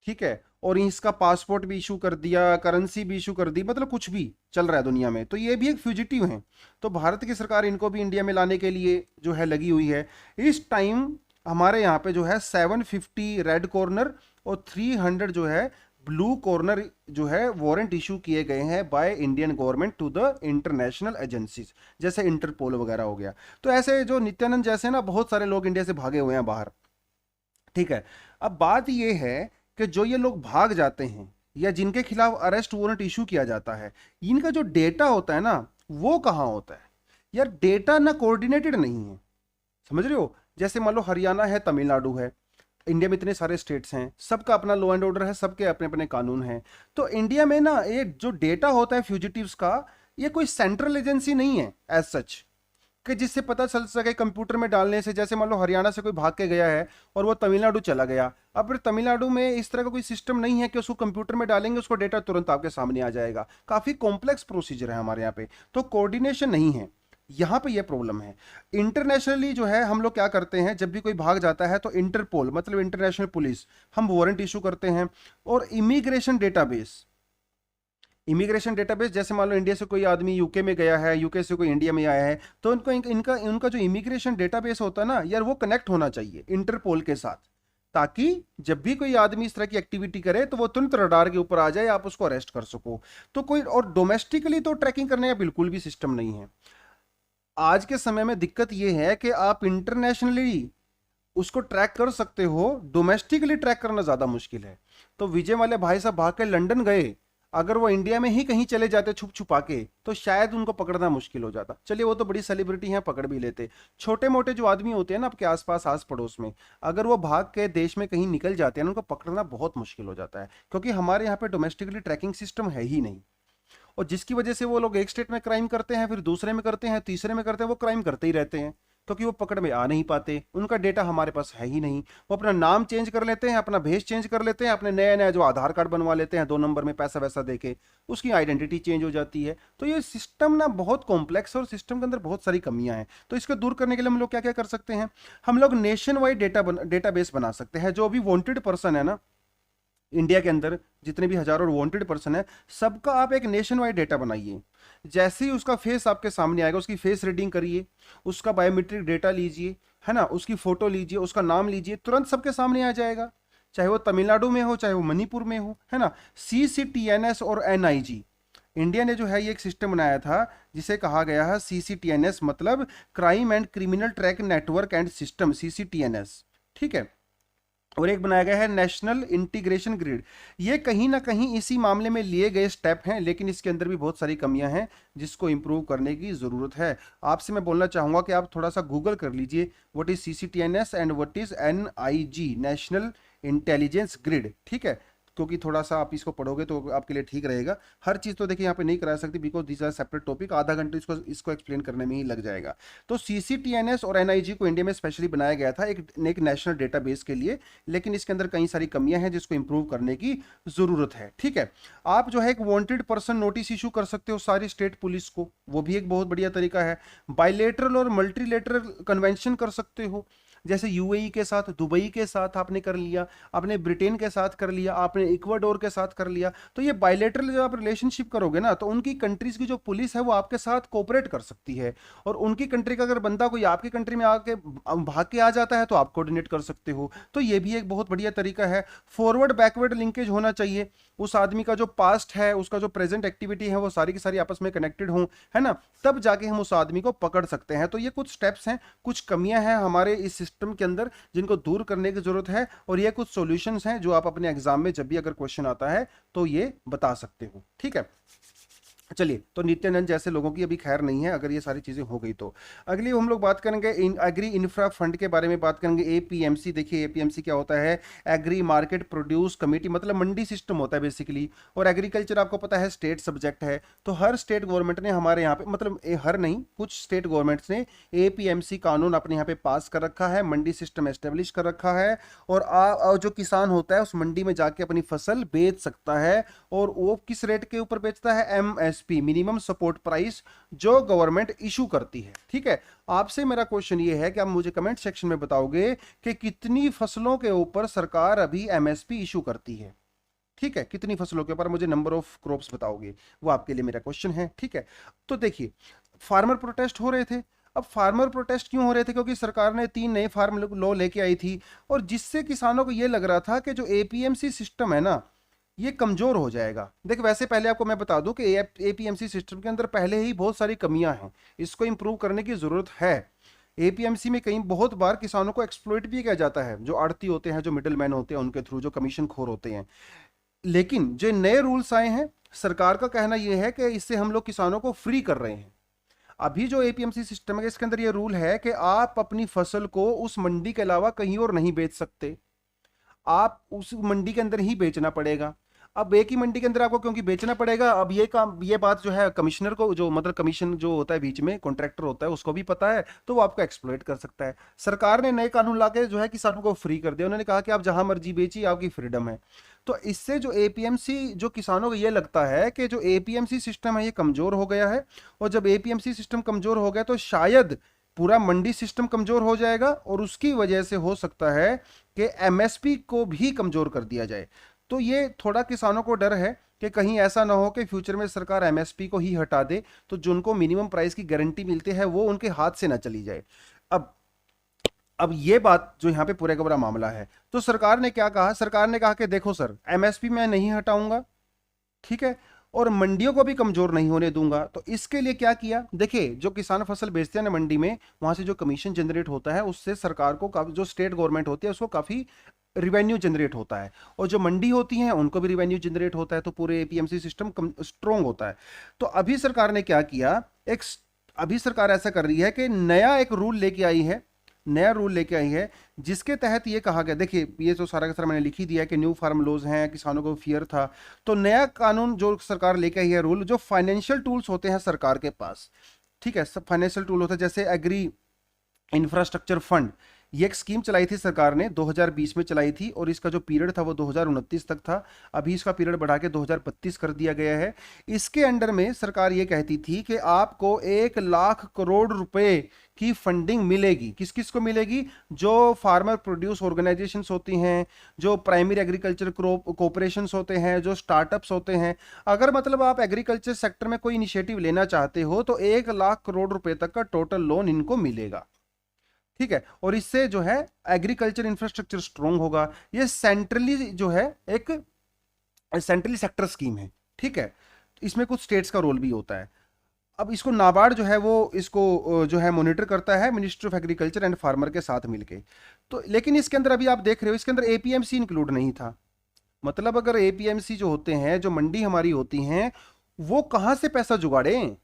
ठीक है। और इसका पासपोर्ट भी इशू कर दिया, करेंसी भी इशू कर दी, मतलब कुछ भी चल रहा है दुनिया में। तो ये भी एक फ्यूजिटिव हैं। तो भारत की सरकार इनको भी इंडिया में लाने के लिए जो है लगी हुई है। इस टाइम हमारे यहाँ पे जो है 750 रेड कॉर्नर और 300 जो है ब्लू कॉर्नर जो है वारंट इशू किए गए हैं by Indian government to the international agencies, जैसे इंटरपोल वगैरह हो गया। तो ऐसे जो नित्यानंद जैसे ना बहुत सारे लोग इंडिया से भागे हुए हैं बाहर, ठीक है। अब बात ये है कि जो ये लोग भाग जाते हैं या जिनके खिलाफ अरेस्ट वारंट इशू किया जाता है, इनका जो डेटा होता है ना, वो कहाँ होता है यार? डेटा ना कोऑर्डिनेटेड नहीं है, समझ रहे हो? जैसे मान लो हरियाणा है, तमिलनाडु है, इंडिया में इतने सारे स्टेट्स हैं, सबका अपना लॉ एंड ऑर्डर है, सबके अपने अपने कानून हैं। तो इंडिया में ना ये जो डेटा होता है फ्यूजिटिव्स का, ये कोई सेंट्रल एजेंसी नहीं है एज सच कि जिससे पता चल सके कंप्यूटर में डालने से। जैसे मान लो हरियाणा से कोई भाग के गया है और वो तमिलनाडु चला गया, अब फिर तमिलनाडु में इस तरह का कोई सिस्टम नहीं है कि उसको कंप्यूटर में डालेंगे उसको डेटा तुरंत आपके सामने आ जाएगा। काफ़ी कॉम्प्लेक्स प्रोसीजर है हमारे यहाँ पे, तो कोऑर्डिनेशन नहीं है, यहाँ पे ये प्रॉब्लम है। इंटरनेशनली जो है हम लोग क्या करते हैं, जब भी कोई भाग जाता है तो इंटरपोल मतलब इंटरनेशनल पुलिस, हम वारंट इशू करते हैं। और इमिग्रेशन डेटाबेस जैसे मान लो इंडिया से कोई आदमी यूके में गया है, यूके से कोई इंडिया में आया है, तो उनको इनका इनका जो इमिग्रेशन डेटाबेस होता है ना यार, वो कनेक्ट होना चाहिए इंटरपोल के साथ, ताकि जब भी कोई आदमी इस तरह की एक्टिविटी करे तो वो तुरंत रडार के ऊपर आ जाए, आप उसको अरेस्ट कर सको। तो कोई और डोमेस्टिकली तो ट्रैकिंग करने का बिल्कुल भी सिस्टम नहीं है। आज के समय में दिक्कत ये है कि आप इंटरनेशनली उसको ट्रैक कर सकते हो, डोमेस्टिकली ट्रैक करना ज्यादा मुश्किल है। तो विजय वाले भाई साहब भाग के लंदन गए, अगर वो इंडिया में ही कहीं चले जाते छुप छुपा के तो शायद उनको पकड़ना मुश्किल हो जाता। चलिए वो तो बड़ी सेलिब्रिटी हैं, पकड़ भी लेते। छोटे मोटे जो आदमी होते हैं ना आपके आसपास आस पड़ोस में, अगर वो भाग के देश में कहीं निकल जाते हैं उनको पकड़ना बहुत मुश्किल हो जाता है, क्योंकि हमारे यहाँ पे डोमेस्टिकली ट्रैकिंग सिस्टम है ही नहीं। और जिसकी वजह से वो लोग एक स्टेट में क्राइम करते हैं, फिर दूसरे में करते हैं, तीसरे में करते हैं, वो क्राइम करते ही रहते हैं, क्योंकि वो पकड़ में आ नहीं पाते, उनका डेटा हमारे पास है ही नहीं। वो अपना नाम चेंज कर लेते हैं, अपना भेष चेंज कर लेते हैं, अपने नया नया जो आधार कार्ड बनवा लेते हैं 2 नंबर में पैसा वैसा देके, उसकी आइडेंटिटी चेंज हो जाती है। तो ये सिस्टम ना बहुत कॉम्प्लेक्स है और सिस्टम के अंदर बहुत सारी कमियां हैं। तो इसको दूर करने के लिए हम लोग क्या क्या कर सकते हैं? हम लोग नेशन वाइड डेटाबेस बना सकते हैं। जो भी वांटेड पर्सन है ना इंडिया के अंदर, जितने भी हजारों वांटेड पर्सन है, सबका आप एक नेशन वाइड डेटा बनाइए। जैसे ही उसका फेस आपके सामने आएगा उसकी फेस रीडिंग करिए, उसका बायोमेट्रिक डेटा लीजिए, है ना, उसकी फोटो लीजिए, उसका नाम लीजिए, तुरंत सबके सामने आ जाएगा, चाहे वो तमिलनाडु में हो चाहे वो मणिपुर में हो, है ना। CCTNS और NIG, इंडिया ने जो है ये एक सिस्टम बनाया था जिसे कहा गया है CCTNS, मतलब crime and criminal track network and system, CCTNS, ठीक है। और एक बनाया गया है नेशनल इंटीग्रेशन ग्रिड। ये कहीं ना कहीं इसी मामले में लिए गए स्टेप हैं, लेकिन इसके अंदर भी बहुत सारी कमियां हैं जिसको इंप्रूव करने की ज़रूरत है। आपसे मैं बोलना चाहूँगा कि आप थोड़ा सा गूगल कर लीजिए what is CCTNS and what is NIG, national intelligence grid, ठीक है। क्योंकि थोड़ा सा आप इसको पढ़ोगे तो आपके लिए ठीक रहेगा। हर चीज़ तो देखिए यहाँ पे नहीं करा सकती because this are separate topic, आधा घंटे इसको एक्सप्लेन करने में ही लग जाएगा। तो CCTNS और NIG को इंडिया में स्पेशली बनाया गया था एक नेशनल डेटाबेस के लिए, लेकिन इसके अंदर कई सारी कमियां हैं जिसको इंप्रूव करने की ज़रूरत है, ठीक है। आप जो है एक वांटेड पर्सन नोटिस इशू कर सकते हो सारी स्टेट पुलिस को, वो भी एक बहुत बढ़िया तरीका है। बायलेटरल और मल्टीलेटरल कन्वेंशन कर सकते हो, जैसे UAE के साथ, दुबई के साथ आपने कर लिया, आपने ब्रिटेन के साथ कर लिया, आपने इक्वाडोर के साथ कर लिया। तो ये बायलेटरल जब आप रिलेशनशिप करोगे ना तो उनकी कंट्रीज की जो पुलिस है वो आपके साथ कोऑपरेट कर सकती है, और उनकी कंट्री का अगर बंदा कोई आपकी कंट्री में आके भाग के आ जाता है तो आप कोऑर्डिनेट कर सकते हो। तो ये भी एक बहुत बढ़िया तरीका है। फॉरवर्ड बैकवर्ड लिंकेज होना चाहिए, उस आदमी का जो पास्ट है, उसका जो प्रेजेंट एक्टिविटी है, वो सारी की सारी आपस में कनेक्टेड हो, है ना, तब जाके हम उस आदमी को पकड़ सकते हैं। तो ये कुछ स्टेप्स हैं, कुछ कमियां हैं हमारे इस सिस्टम के अंदर जिनको दूर करने की जरूरत है, और ये कुछ सॉल्यूशंस हैं जो आप अपने एग्जाम में जब भी अगर क्वेश्चन आता है तो ये बता सकते हो, ठीक है। चलिए, तो नित्यानंद जैसे लोगों की अभी खैर नहीं है अगर ये सारी चीज़ें हो गई तो। अगली हम लोग बात करेंगे एग्री इंफ्रा फंड के बारे में बात करेंगे, APMC। देखिए APMC क्या होता है? एग्री मार्केट प्रोड्यूस कमेटी, मतलब मंडी सिस्टम होता है बेसिकली। और एग्रीकल्चर आपको पता है स्टेट सब्जेक्ट है, तो हर स्टेट गवर्नमेंट ने हमारे यहाँ पे, मतलब हर नहीं, कुछ स्टेट गवर्नमेंट्स ने APMC कानून अपने यहाँ पे पास कर रखा है, मंडी सिस्टम एस्टेब्लिश कर रखा है। और जो किसान होता है उस मंडी में जाके अपनी फसल बेच सकता है, और वो किस रेट के ऊपर बेचता है? MSP, मिनिमम सपोर्ट प्राइस, जो गवर्नमेंट इशू करती है, ठीक है। आपसे मेरा क्वेश्चन ये है कि आप मुझे कमेंट सेक्शन में बताओगे कि कितनी फसलों के ऊपर सरकार अभी MSP इशू करती है, ठीक है, कितनी फसलों के ऊपर, मुझे नंबर ऑफ क्रॉप्स बताओगे, वो आपके लिए मेरा क्वेश्चन है, ठीक है। तो देखिए फार्मर प्रोटेस्ट हो रहे थे, अब फार्मर प्रोटेस्ट क्यों हो रहे थे? क्योंकि सरकार ने 3 नए फार्म लॉ लेके आई थी, और जिससे किसानों को ये लग रहा था कि जो एपीएमसी सिस्टम है ना, ये कमजोर हो जाएगा। देख, वैसे पहले आपको मैं बता दूं कि एपीएमसी सिस्टम के अंदर पहले ही बहुत सारी कमियां हैं, इसको इंप्रूव करने की जरूरत है। एपीएमसी में कहीं बहुत बार किसानों को एक्सप्लॉइट भी किया जाता है, जो आड़ती होते हैं, जो मिडिल मैन होते हैं, उनके थ्रू, जो कमीशन खोर होते हैं। लेकिन जो नए रूल्स आए हैं, सरकार का कहना यह है कि इससे हम लोग किसानों को फ्री कर रहे हैं। अभी जो एपीएमसी सिस्टम है, इसके अंदर ये रूल है कि आप अपनी फसल को उस मंडी के अलावा कहीं और नहीं बेच सकते, आप उस मंडी के अंदर ही बेचना पड़ेगा। अब एक ही मंडी के अंदर आपको क्योंकि बेचना पड़ेगा, अब ये काम, ये बात जो है कमिश्नर को, जो मतलब कमीशन जो होता है बीच में, कॉन्ट्रैक्टर होता है, उसको भी पता है, तो वो आपको एक्सप्लॉइट कर सकता है। सरकार ने नए कानून लाके जो है किसानों को फ्री कर दिया। उन्होंने कहा कि आप जहां मर्जी बेचिए, आपकी फ्रीडम है। तो इससे जो एपीएमसी, जो किसानों को ये लगता है कि जो एपीएमसी सिस्टम है ये कमजोर हो गया है, और जब एपीएमसी सिस्टम कमजोर हो गया तो शायद पूरा मंडी सिस्टम कमजोर हो जाएगा, और उसकी वजह से हो सकता है कि एमएसपी को भी कमजोर कर दिया जाए। तो ये थोड़ा किसानों को डर है कि कहीं ऐसा ना हो कि फ्यूचर में सरकार एमएसपी को ही हटा दे, तो जिनको मिनिमम प्राइस की गारंटी मिलती है वो उनके हाथ से ना चली जाए। अब अब ये बात जो यहाँ पे पूरे का पूरा मामला है, तो सरकार ने क्या कहा? सरकार ने कहा कि देखो सर, एमएसपी मैं नहीं हटाऊंगा, ठीक है, और मंडियों को भी कमजोर नहीं होने दूंगा। तो इसके लिए क्या किया? देखिए, जो किसान फसल बेचते हैं ना मंडी में, वहां से जो कमीशन जनरेट होता है, उससे सरकार को काफी, जो स्टेट गवर्नमेंट होती है उसको काफी रिवेन्यू जनरेट होता है, और जो मंडी होती हैं उनको भी रिवेन्यू जनरेट होता है, तो पूरे एपीएमसी सिस्टम स्ट्रोंग होता है। तो अभी सरकार ने क्या किया, एक, अभी सरकार ऐसा कर रही है कि नया एक रूल लेके आई है, नया रूल लेके आई है, जिसके तहत ये कहा गया, देखिए ये तो सारा का सारा मैंने लिख ही दिया कि न्यू फार्म लॉज हैं, किसानों को फियर था। तो नया कानून जो सरकार लेके आई है, रूल, जो फाइनेंशियल टूल्स होते हैं सरकार के पास, ठीक है, सब फाइनेंशियल टूल होता है, जैसे एग्री इंफ्रास्ट्रक्चर फंड, ये एक स्कीम चलाई थी सरकार ने, 2020 में चलाई थी, और इसका जो पीरियड था वो 2029 तक था। अभी इसका पीरियड बढ़ा के 2032 कर दिया गया है। इसके अंडर में सरकार ये कहती थी कि आपको 1 लाख करोड़ रुपए की फंडिंग मिलेगी। किस किस को मिलेगी? जो फार्मर प्रोड्यूस ऑर्गेनाइजेशंस होती हैं, जो प्राइमरी एग्रीकल्चर कोऑपरेशंस होते हैं, जो स्टार्टअप्स होते हैं। अगर मतलब आप एग्रीकल्चर सेक्टर में कोई इनिशिएटिव लेना चाहते हो तो 1 लाख करोड़ रुपए तक का टोटल लोन इनको मिलेगा, ठीक है। और इससे जो है एग्रीकल्चर इंफ्रास्ट्रक्चर स्ट्रोंग होगा। ये सेंट्रली जो है एक सेंट्रली सेक्टर स्कीम है, ठीक है। इसमें कुछ स्टेट्स का रोल भी होता है। अब इसको नाबार्ड जो है वो इसको जो है मॉनिटर करता है, ministry of agriculture and farmer के साथ मिलके। तो लेकिन इसके अंदर अभी आप देख रहे हो, इसके अंदर एपीएमसी इंक्लूड नहीं था। मतलब अगर एपीएमसी जो होते हैं, जो मंडी हमारी होती हैं, वो कहां से पैसा जुगाड़े?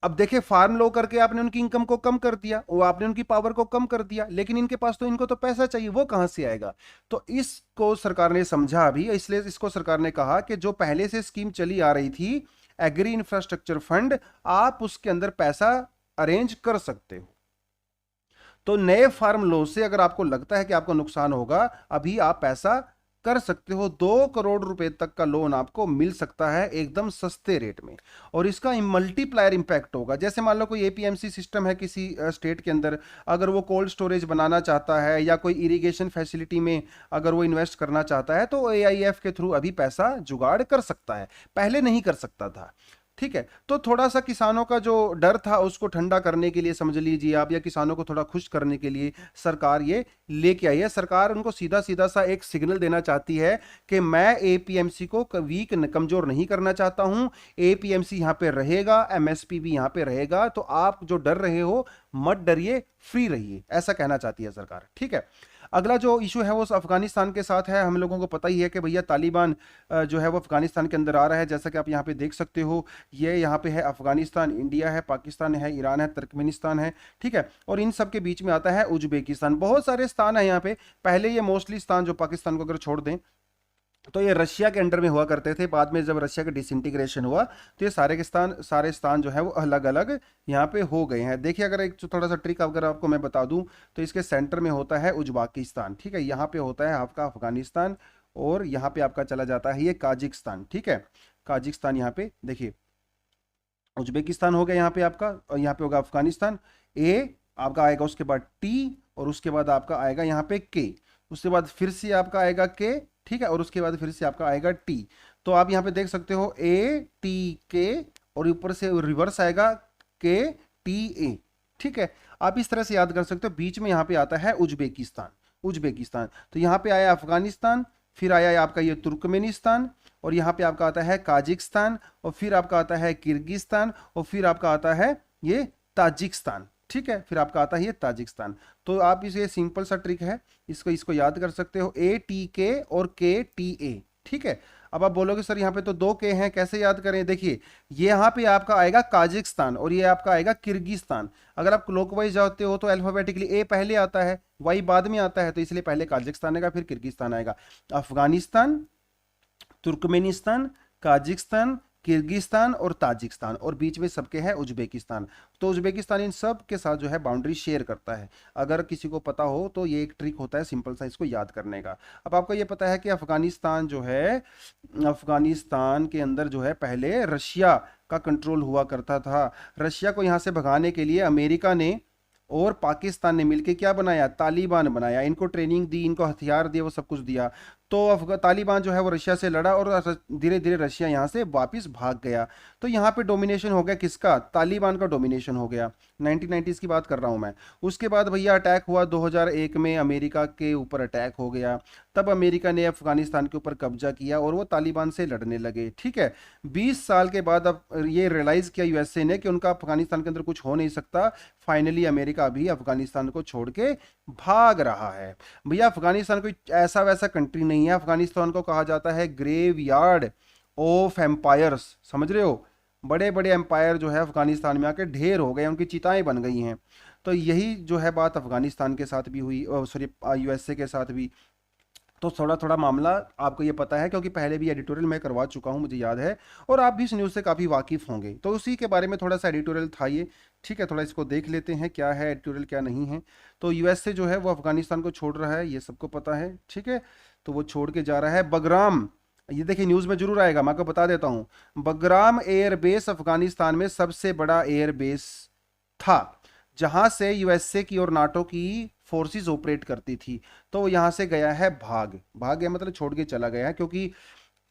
अब देखिए, फार्म लो करके आपने उनकी इनकम को कम कर दिया, वो आपने उनकी पावर को कम कर दिया, लेकिन इनके पास तो, इनको तो पैसा चाहिए, वो कहां से आएगा? तो इसको सरकार ने समझा अभी, इसलिए इसको सरकार ने कहा कि जो पहले से स्कीम चली आ रही थी, एग्री इंफ्रास्ट्रक्चर फंड, आप उसके अंदर पैसा अरेंज कर सकते हो। तो नए फार्म लो से अगर आपको लगता है कि आपको नुकसान होगा, अभी आप पैसा कर सकते हो। 2 करोड़ रुपए तक का लोन आपको मिल सकता है एकदम सस्ते रेट में, और इसका मल्टीप्लायर इंपैक्ट होगा। जैसे मान लो कोई एपीएमसी सिस्टम है किसी स्टेट के अंदर, अगर वो कोल्ड स्टोरेज बनाना चाहता है या कोई इरिगेशन फैसिलिटी में अगर वो इन्वेस्ट करना चाहता है, तो एआईएफ के थ्रू अभी पैसा जुगाड़ कर सकता है, पहले नहीं कर सकता था, ठीक है। तो थोड़ा सा किसानों का जो डर था उसको ठंडा करने के लिए समझ लीजिए आप, या किसानों को थोड़ा खुश करने के लिए सरकार ये लेके आई है। सरकार उनको सीधा सीधा सा एक सिग्नल देना चाहती है कि मैं एपीएमसी को वीक, कमजोर नहीं करना चाहता हूं। एपीएमसी यहां पे रहेगा, एमएसपी भी यहां पे रहेगा, तो आप जो डर रहे हो मत डरिए, फ्री रहिए, ऐसा कहना चाहती है सरकार, ठीक है। अगला जो इशू है वो अफगानिस्तान के साथ है। हम लोगों को पता ही है कि भैया तालिबान जो है वो अफगानिस्तान के अंदर आ रहा है, जैसा कि आप यहाँ पे देख सकते हो। ये यहाँ पे है अफगानिस्तान, इंडिया है, पाकिस्तान है, ईरान है, तुर्कमेनिस्तान है, ठीक है। और इन सब के बीच में आता है उज्बेकिस्तान। बहुत सारे स्थान है यहाँ पे। पहले ये मोस्टली स्थान जो पाकिस्तान को अगर छोड़ दें तो ये रशिया के अंडर में हुआ करते थे। बाद में जब रशिया का डिसइंटीग्रेशन हुआ तो ये सारे स्थान जो है वो अलग अलग यहाँ पे हो गए हैं। देखिए, अगर एक थोड़ा सा ट्रिक अगर आपको मैं बता दूं तो इसके सेंटर में होता है उज्बेकिस्तान, ठीक है। यहाँ पे होता है आपका अफगानिस्तान, और यहाँ पे आपका चला जाता है ये काजिकिस्तान, ठीक है। काजिकिस्तान यहाँ पे देखिए, उज्बेकिस्तान हो गया यहाँ पे आपका, और यहाँ पे होगा अफगानिस्तान। ए आपका आएगा, उसके बाद टी, और उसके बाद आपका आएगा यहाँ पे के, उसके बाद फिर से आपका आएगा के, ठीक है, और उसके बाद फिर से आपका आएगा टी। तो आप यहाँ पे देख सकते हो ए टी के, और ऊपर से रिवर्स आएगा के TA, ठीक है। आप इस तरह से याद कर सकते हो। बीच में यहाँ पे आता है उज्बेकिस्तान, उज्बेकिस्तान। तो यहाँ पे आया अफगानिस्तान, फिर आया आपका ये तुर्कमेनिस्तान, और यहाँ पे आपका आता है काजिकिस्तान, और फिर आपका आता है किर्गिस्तान, और फिर आपका आता है ये ताजिकिस्तान, ठीक है। फिर आपका आता है ये ताजिकिस्तान। तो आप इसे सिंपल सा ट्रिक है, इसको याद कर सकते हो, ATK और KTA, ठीक है। अब आप बोलोगे सर यहाँ पे तो 2 के हैं, कैसे याद करें? देखिए, ये यहाँ पे आपका आएगा काजिकिस्तान और ये आपका आएगा किर्गिस्तान। अगर आप क्लॉकवाइज जाते हो तो अल्फाबेटिकली A पहले आता है, Y बाद में आता है, तो इसलिए पहले काजिकिस्तान आएगा, फिर किर्गिस्तान आएगा। अफगानिस्तान, तुर्कमेनिस्तान, काजिकिस्तान, किर्गिस्तान और ताजिकिस्तान, और बीच में सबके है उज्बेकिस्तान। तो उज्बेकिस्तान इन सब के साथ जो है बाउंड्री शेयर करता है। अगर किसी को पता हो तो ये एक ट्रिक होता है सिंपल सा इसको याद करने का। अब आपको ये पता है कि अफगानिस्तान जो है, अफगानिस्तान के अंदर जो है पहले रशिया का कंट्रोल हुआ करता था। रशिया को यहाँ से भगाने के लिए अमेरिका ने और पाकिस्तान ने मिलकर क्या बनाया? तालिबान बनाया। इनको ट्रेनिंग दी, इनको हथियार दिए, वो सब कुछ दिया। तो तालिबान जो है वो रशिया से लड़ा और धीरे धीरे रशिया यहाँ से वापस भाग गया। तो यहाँ पे डोमिनेशन हो गया किसका? तालिबान का डोमिनेशन हो गया। 1990s की बात कर रहा हूँ मैं। उसके बाद भैया अटैक हुआ 2001 में, अमेरिका के ऊपर अटैक हो गया। तब अमेरिका ने अफगानिस्तान के ऊपर कब्जा किया और वो तालिबान से लड़ने लगे, ठीक है। 20 साल के बाद अब ये रियलाइज किया यूएसए ने कि उनका अफगानिस्तान के अंदर कुछ हो नहीं सकता। फाइनली अमेरिका भी अफगानिस्तान को छोड़ के भाग रहा है। भैया अफगानिस्तान कोई ऐसा वैसा कंट्री नहीं है। अफगानिस्तान को कहा जाता है ग्रेव यार्ड ऑफ एम्पायर्स, समझ रहे हो? बड़े बड़े एम्पायर जो है अफगानिस्तान में आके ढेर हो गए, उनकी चिताएं बन गई हैं। तो यही जो है बात अफगानिस्तान के साथ भी हुई, सॉरी यूएसए के साथ भी। तो थोड़ा थोड़ा मामला आपको ये पता है क्योंकि पहले भी एडिटोरियल मैं करवा चुका हूँ, मुझे याद है, और आप भी इस न्यूज़ से काफ़ी वाकिफ़ होंगे। तो उसी के बारे में थोड़ा सा एडिटोरियल था ये, ठीक है। थोड़ा इसको देख लेते हैं क्या है एडिटोरियल क्या नहीं है। तो यूएसए जो है वो अफगानिस्तान को छोड़ रहा है, ये सबको पता है, ठीक है। तो वो छोड़ के जा रहा है बगराम। ये देखिए न्यूज़ में जरूर आएगा, मैं आपको बता देता हूँ। बगराम एयरबेस अफगानिस्तान में सबसे बड़ा एयरबेस था, जहां से यूएसए की और नाटो की फोर्सेस ऑपरेट करती थी। तो वो यहाँ से गया है भाग गया, मतलब छोड़ के चला गया है, क्योंकि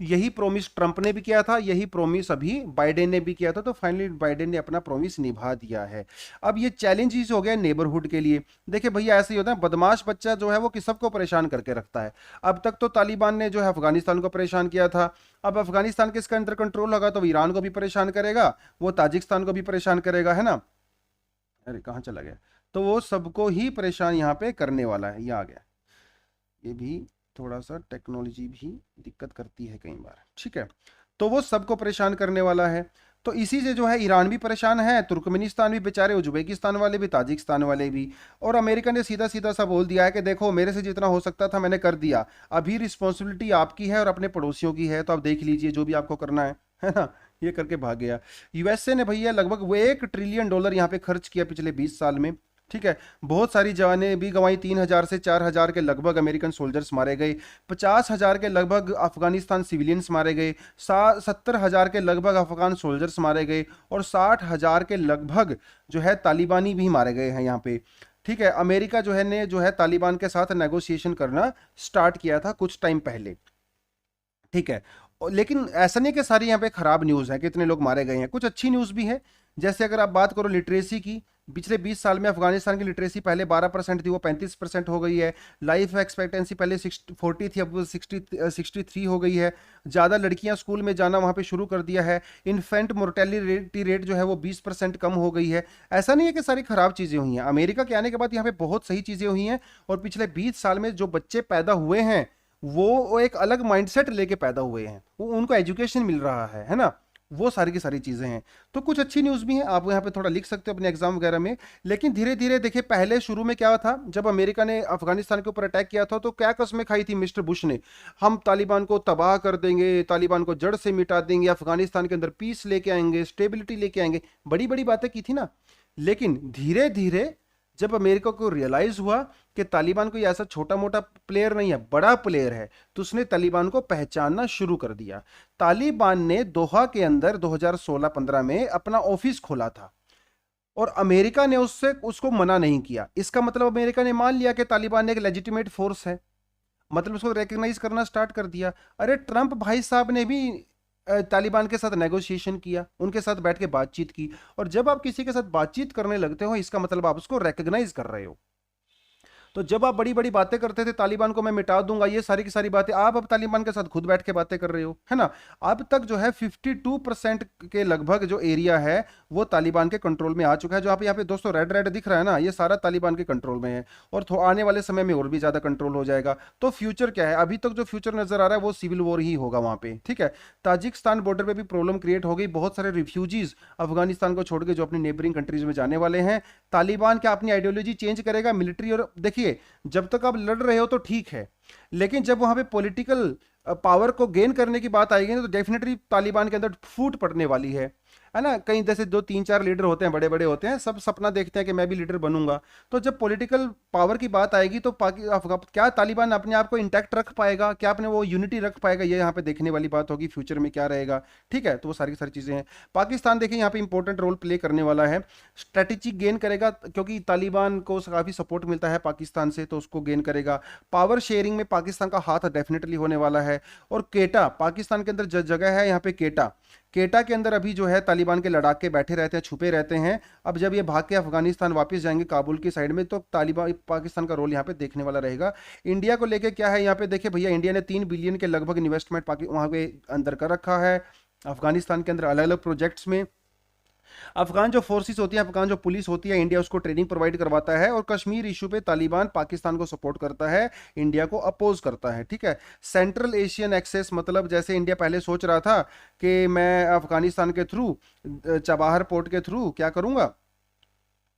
यही प्रॉमिस ट्रंप ने भी किया था, यही प्रॉमिस अभी बाइडेन ने भी किया था। तो फाइनली बाइडेन ने अपना प्रॉमिस निभा दिया है। अब ये चैलेंजेस हो गया नेबरहुड के लिए। देखिए भैया ऐसे ही होता है, बदमाश बच्चा जो है वो किस सबको परेशान करके रखता है। अब तक तो तालिबान ने जो है अफगानिस्तान को परेशान किया था। अब अफगानिस्तान किसके अंदर कंट्रोल होगा तो वो ईरान को भी परेशान करेगा, वो ताजिकिस्तान को भी परेशान करेगा, है ना। अरे कहाँ चला गया? तो वो सबको ही परेशान यहाँ पे करने वाला है। ये आ गया, ये भी थोड़ा सा टेक्नोलॉजी भी दिक्कत करती है कई बार, ठीक है। तो वो सबको परेशान करने वाला है। तो इसी से जो है ईरान भी परेशान है, तुर्कमेनिस्तान भी बेचारे, उज्बेकिस्तान वाले भी, ताजिकिस्तान वाले भी। और अमेरिका ने सीधा सीधा सा बोल दिया है कि देखो मेरे से जितना हो सकता था मैंने कर दिया, अभी रिस्पॉन्सिबिलिटी आपकी है और अपने पड़ोसियों की है, तो आप देख लीजिए जो भी आपको करना है ना। ये करके भाग गया। यूएसए ने भैया लगभग वो $1 ट्रिलियन यहाँ पे खर्च किया पिछले 20 साल में, ठीक है। बहुत सारी जानें भी गंवाई, 3,000 से 4,000 के लगभग अमेरिकन सोल्जर्स मारे गए, 50,000 के लगभग अफगानिस्तान सिविलियंस मारे गए, 70,000 के लगभग अफगान सोल्जर्स मारे गए, और 60,000 के लगभग जो है तालिबानी भी मारे गए हैं यहाँ पे, ठीक है। अमेरिका जो है तालिबान के साथ नेगोशिएशन करना स्टार्ट किया था कुछ टाइम पहले, ठीक है। लेकिन ऐसा नहीं कि सारी यहाँ पे खराब न्यूज़ है, कितने लोग मारे गए हैं, कुछ अच्छी न्यूज़ भी है। जैसे अगर आप बात करो लिटरेसी की, पिछले 20 साल में अफगानिस्तान की लिटरेसी पहले 12% थी, वो 35% हो गई है। लाइफ एक्सपेक्टेंसी पहले 40 थी, अब वो 63 हो गई है। ज़्यादा लड़कियां स्कूल में जाना वहाँ पे शुरू कर दिया है। इन्फेंट मोर्टेलिटी रेट जो है वो 20% कम हो गई है। ऐसा नहीं है कि सारी खराब चीज़ें हुई हैं, अमेरिका के आने के बाद यहाँ पे बहुत सही चीज़ें हुई हैं। और पिछले 20 साल में जो बच्चे पैदा हुए हैं वो एक अलग माइंडसेट लेके पैदा हुए हैं, वो उनको एजुकेशन मिल रहा है ना। वो सारी की सारी चीज़ें हैं। तो कुछ अच्छी न्यूज़ भी हैं, आप यहाँ पे थोड़ा लिख सकते हो अपने एग्जाम वगैरह में। लेकिन धीरे धीरे देखिए, पहले शुरू में क्या था, जब अमेरिका ने अफगानिस्तान के ऊपर अटैक किया था तो क्या कसमें खाई थी मिस्टर बुश ने, हम तालिबान को तबाह कर देंगे, तालिबान को जड़ से मिटा देंगे, अफगानिस्तान के अंदर पीस लेके आएंगे, स्टेबिलिटी लेके आएंगे, बड़ी बड़ी बातें की थी ना। लेकिन धीरे धीरे जब अमेरिका को रियलाइज हुआ कि तालिबान कोई ऐसा छोटा मोटा प्लेयर नहीं है, बड़ा प्लेयर है, तो उसने तालिबान को पहचानना शुरू कर दिया। तालिबान ने दोहा के अंदर 2016-15 में अपना ऑफिस खोला था और अमेरिका ने उसको मना नहीं किया। इसका मतलब अमेरिका ने मान लिया कि तालिबान एक लेजिटिमेट फोर्स है, मतलब उसको रिकग्नाइज करना स्टार्ट कर दिया। अरे ट्रंप भाई साहब ने भी तालिबान के साथ नेगोशिएशन किया, उनके साथ बैठ के बातचीत की। और जब आप किसी के साथ बातचीत करने लगते हो, इसका मतलब आप उसको रिकॉग्नाइज कर रहे हो। तो जब आप बड़ी बड़ी बातें करते थे, तालिबान को मैं मिटा दूंगा, ये सारी की सारी बातें, आप अब तालिबान के साथ खुद बैठ के बातें कर रहे हो, है ना। अब तक जो है 52% के लगभग जो एरिया है वो तालिबान के कंट्रोल में आ चुका है। जो आप यहाँ पे दोस्तों रेड रेड दिख रहा है ना, ये सारा तालिबान के कंट्रोल में है। और आने वाले समय में और भी ज्यादा कंट्रोल हो जाएगा। तो फ्यूचर क्या है, अभी तक जो फ्यूचर नजर आ रहा है वो सिविल वॉर ही होगा वहां पे, ठीक है। ताजिकिस्तान बॉर्डर पे भी प्रॉब्लम क्रिएट हो गई, बहुत सारे रिफ्यूजीज अफगानिस्तान को छोड़ के जो अपनी नेबरिंग कंट्रीज में जाने वाले हैं। तालिबान क्या अपनी आइडियोलॉजी चेंज करेगा, मिलिट्री, और देखिए जब तक आप लड़ रहे हो तो ठीक है, लेकिन जब वहां पे पॉलिटिकल पावर को गेन करने की बात आएगी ना, तो डेफिनेटली तालिबान के अंदर फूट पड़ने वाली है ना। कहीं जैसे दो तीन चार लीडर होते हैं, बड़े बड़े होते हैं, सब सपना देखते हैं कि मैं भी लीडर बनूंगा। तो जब पॉलिटिकल पावर की बात आएगी तो क्या तालिबान अपने आप को इंटैक्ट रख पाएगा, क्या अपने वो यूनिटी रख पाएगा, ये यहाँ पे देखने वाली बात होगी फ्यूचर में क्या रहेगा, ठीक है। तो वो सारी चीजें हैं। पाकिस्तान देखिए यहाँ पे इंपॉर्टेंट रोल प्ले करने वाला है, स्ट्रेटेजिक गेन करेगा, क्योंकि तालिबान को काफी सपोर्ट मिलता है पाकिस्तान से, तो उसको गेन करेगा। पावर शेयरिंग में पाकिस्तान का हाथ डेफिनेटली होने वाला है। और केटा, पाकिस्तान के अंदर जगह है यहाँ पे केटा, केटा के अंदर अभी जो है तालिबान के लड़ाके बैठे रहते हैं, छुपे रहते हैं। अब जब ये भाग के अफगानिस्तान वापस जाएंगे काबुल की साइड में, तो तालिबान पाकिस्तान का रोल यहाँ पे देखने वाला रहेगा। इंडिया को लेके क्या है यहाँ पे, देखिए भैया, इंडिया ने 3 बिलियन के लगभग इन्वेस्टमेंट वहां पे अंदर कर रखा है अफगानिस्तान के अंदर, अलग अलग प्रोजेक्ट्स में। अफगान जो फोर्सेस होती है, अफगान जो पुलिस होती है, इंडिया उसको ट्रेनिंग प्रोवाइड करवाता है। और कश्मीर इशू पे तालिबान पाकिस्तान को सपोर्ट करता है, इंडिया को अपोज करता है, ठीक है। सेंट्रल एशियन एक्सेस, मतलब जैसे इंडिया पहले सोच रहा था कि मैं अफगानिस्तान के थ्रू, चबाहर पोर्ट के थ्रू क्या करूंगा,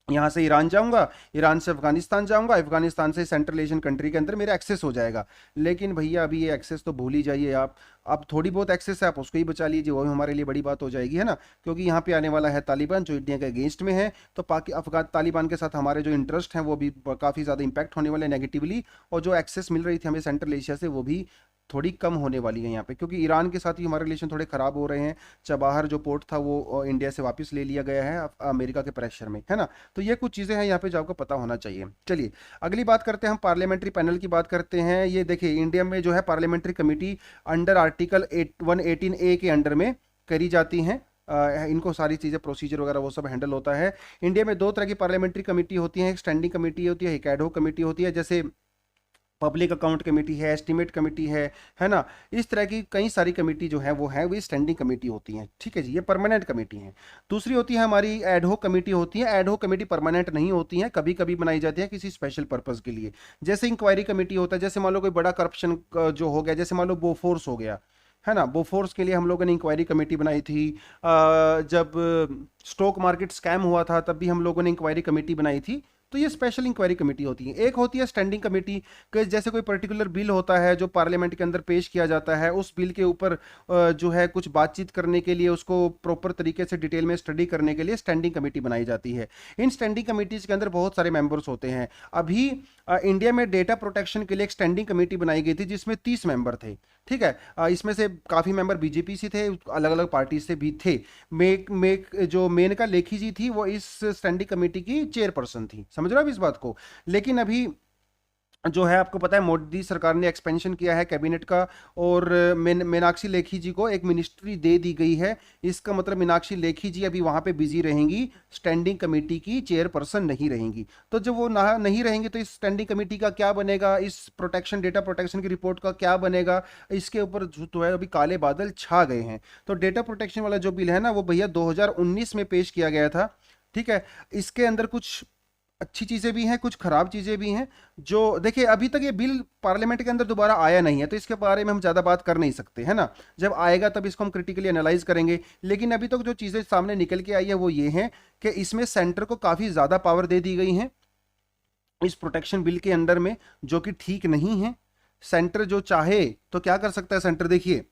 यहाँ से ईरान जाऊंगा, ईरान से अफगानिस्तान जाऊंगा, अफगानिस्तान से सेंट्रल एशियन कंट्री के अंदर मेरा एक्सेस हो जाएगा। लेकिन भैया अभी ये एक्सेस तो भूल ही जाइए आप। अब थोड़ी बहुत एक्सेस है, आप उसको ही बचा लीजिए, वो हमारे लिए बड़ी बात हो जाएगी, है ना। क्योंकि यहाँ पे आने वाला है तालिबान जो इंडिया के अगेंस्ट में है। तो अफगान तालिबान के साथ हमारे जो इंटरेस्ट हैं वो भी काफ़ी ज़्यादा इंपैक्ट होने वाले नेगेटिवली। और जो एक्सेस मिल रही थी हमें सेंट्रल एशिया से, वो भी थोड़ी कम होने वाली है यहाँ पे, क्योंकि ईरान के साथ भी हमारे रिलेशन थोड़े खराब हो रहे हैं। चबाहर जो पोर्ट था वो इंडिया से वापस ले लिया गया है अमेरिका के प्रेशर में, है ना। तो ये कुछ चीज़ें हैं यहाँ पे जो आपको पता होना चाहिए। चलिए अगली बात करते हैं, हम पार्लियामेंट्री पैनल की बात करते हैं। ये देखिए इंडिया में जो है parliamentary committee under article 118A के अंडर में करी जाती हैं। इनको सारी चीज़ें प्रोसीजर वगैरह वो सब हैंडल होता है। इंडिया में 2 तरह की पार्लियामेंट्री कमेटी होती है, एक स्टैंडिंग कमेटी होती है, एक एडहॉक कमेटी होती है। जैसे पब्लिक अकाउंट कमेटी है, एस्टीमेट कमेटी है ना। इस तरह की कई सारी कमेटी जो है वो स्टैंडिंग कमेटी होती हैं, ठीक है जी, ये परमानेंट कमेटी हैं। दूसरी होती है हमारी एडहॉक कमेटी होती है। एडहॉक कमेटी परमानेंट नहीं होती है, कभी कभी बनाई जाती है किसी स्पेशल पर्पज के लिए। जैसे इंक्वायरी कमेटी होता है, जैसे मान लो कोई बड़ा करप्शन जो हो गया, जैसे मान लो बोफोर्स हो गया, है ना। बोफोर्स के लिए हम लोगों ने इंक्वायरी कमेटी बनाई थी। जब स्टॉक मार्केट स्कैम हुआ था तब भी हम लोगों ने इंक्वायरी कमेटी बनाई थी। तो ये स्पेशल इंक्वायरी कमेटी होती है। एक होती है स्टैंडिंग कमेटी, कि जैसे कोई पर्टिकुलर बिल होता है जो पार्लियामेंट के अंदर पेश किया जाता है, उस बिल के ऊपर जो है कुछ बातचीत करने के लिए, उसको प्रॉपर तरीके से डिटेल में स्टडी करने के लिए स्टैंडिंग कमेटी बनाई जाती है। इन स्टैंडिंग कमेटीज के अंदर बहुत सारे मेंबर्स होते हैं। अभी इंडिया में डेटा प्रोटेक्शन के लिए एक स्टैंडिंग कमेटी बनाई गई थी जिसमें 30 मेंबर थे, ठीक है। इसमें से काफ़ी मेंबर बीजेपी से थे, अलग अलग पार्टी से भी थे। जो मेनका लेखी जी थी वो इस स्टैंडिंग कमेटी की चेयरपर्सन थी, समझ रहे हो आप इस बात को। लेकिन अभी जो है आपको पता है मोदी सरकार ने एक्सपेंशन किया है कैबिनेट का, और मीनाक्षी लेखी जी को एक मिनिस्ट्री दे दी गई है। इसका मतलब मीनाक्षी लेखी जी अभी वहां पे बिजी रहेंगी, स्टैंडिंग कमेटी की चेयरपर्सन नहीं रहेंगी। तो जब वो नहीं रहेंगी तो इस स्टैंडिंग कमेटी का क्या बनेगा, इस डेटा प्रोटेक्शन की रिपोर्ट का क्या बनेगा, इसके ऊपर जो है अभी काले बादल छा गए हैं। तो डेटा प्रोटेक्शन वाला जो बिल है ना, वो भैया 2019 में पेश किया गया था, ठीक है। इसके अंदर कुछ अच्छी चीजें भी हैं, कुछ खराब चीजें भी हैं। जो देखिए अभी तक ये बिल पार्लियामेंट के अंदर दोबारा आया नहीं है, तो इसके बारे में हम ज्यादा बात कर नहीं सकते, है ना। जब आएगा तब इसको हम क्रिटिकली एनालाइज करेंगे। लेकिन अभी तक जो चीजें सामने निकल के आई है वो ये है कि इसमें सेंटर को काफी ज्यादा पावर दे दी गई है इस प्रोटेक्शन बिल के अंडर में, जो कि ठीक नहीं है। सेंटर जो चाहे तो क्या कर सकता है सेंटर, देखिए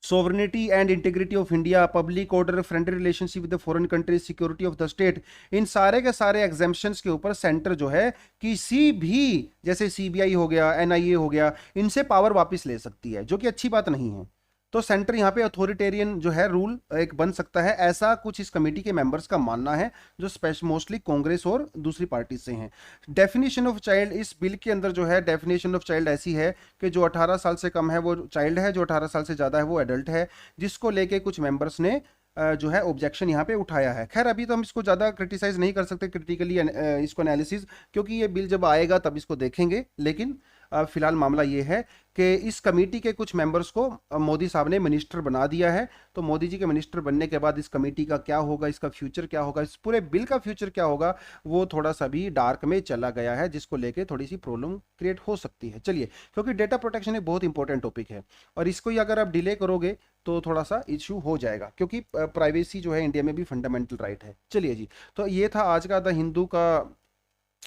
sovereignty and integrity of India, public order, friendly relationship with foreign countries, security of the state, इन सारे के सारे एग्जाम्पशंस के ऊपर सेंटर जो है किसी भी, जैसे सीबीआई हो गया, एनआईए हो गया, इनसे पावर वापस ले सकती है, जो कि अच्छी बात नहीं है। तो सेंटर यहाँ पे अथॉरिटेरियन जो है रूल एक बन सकता है, ऐसा कुछ इस कमेटी के मेंबर्स का मानना है, जो मोस्टली कांग्रेस और दूसरी पार्टी से हैं। डेफिनेशन ऑफ चाइल्ड, इस बिल के अंदर जो है डेफिनेशन ऑफ चाइल्ड ऐसी है कि जो 18 साल से कम है वो चाइल्ड है, जो 18 साल से ज़्यादा है वो एडल्ट है, जिसको लेके कुछ मेंबर्स ने जो है ऑब्जेक्शन यहाँ पे उठाया है। खैर अभी तो हम इसको ज़्यादा क्रिटिसाइज नहीं कर सकते क्रिटिकली इसको एनालिसिस, क्योंकि ये बिल जब आएगा तब इसको देखेंगे। लेकिन फिलहाल मामला ये है कि इस कमेटी के कुछ मेंबर्स को मोदी साहब ने मिनिस्टर बना दिया है। तो मोदी जी के मिनिस्टर बनने के बाद इस कमेटी का क्या होगा, इसका फ्यूचर क्या होगा, इस पूरे बिल का फ्यूचर क्या होगा, वो थोड़ा सा भी डार्क में चला गया है, जिसको लेके थोड़ी सी प्रॉब्लम क्रिएट हो सकती है। चलिए, क्योंकि डेटा प्रोटेक्शन एक बहुत इंपॉर्टेंट टॉपिक है और इसको ही अगर आप डिले करोगे तो थोड़ा सा इश्यू हो जाएगा, क्योंकि प्राइवेसी जो है इंडिया में भी फंडामेंटल राइट है। चलिए जी, तो ये था आज का द हिंदू का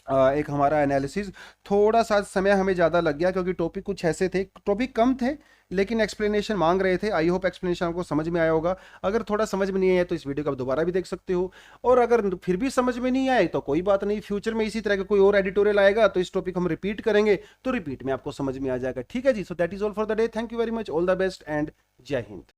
एक हमारा एनालिसिस। थोड़ा सा समय हमें ज़्यादा लग गया क्योंकि टॉपिक कुछ ऐसे थे, टॉपिक कम थे लेकिन एक्सप्लेनेशन मांग रहे थे। आई होप एक्सप्लेनेशन आपको समझ में आया होगा। अगर थोड़ा समझ में नहीं आया तो इस वीडियो को आप दोबारा भी देख सकते हो, और अगर फिर भी समझ में नहीं आए तो कोई बात नहीं, फ्यूचर में इसी तरह का कोई और एडिटोरियल आएगा तो इस टॉपिक हम रिपीट करेंगे, तो रिपीट में आपको समझ में आ जाएगा। ठीक है जी, so that is all for the day. Thank you very much, all the best and जय हिंद।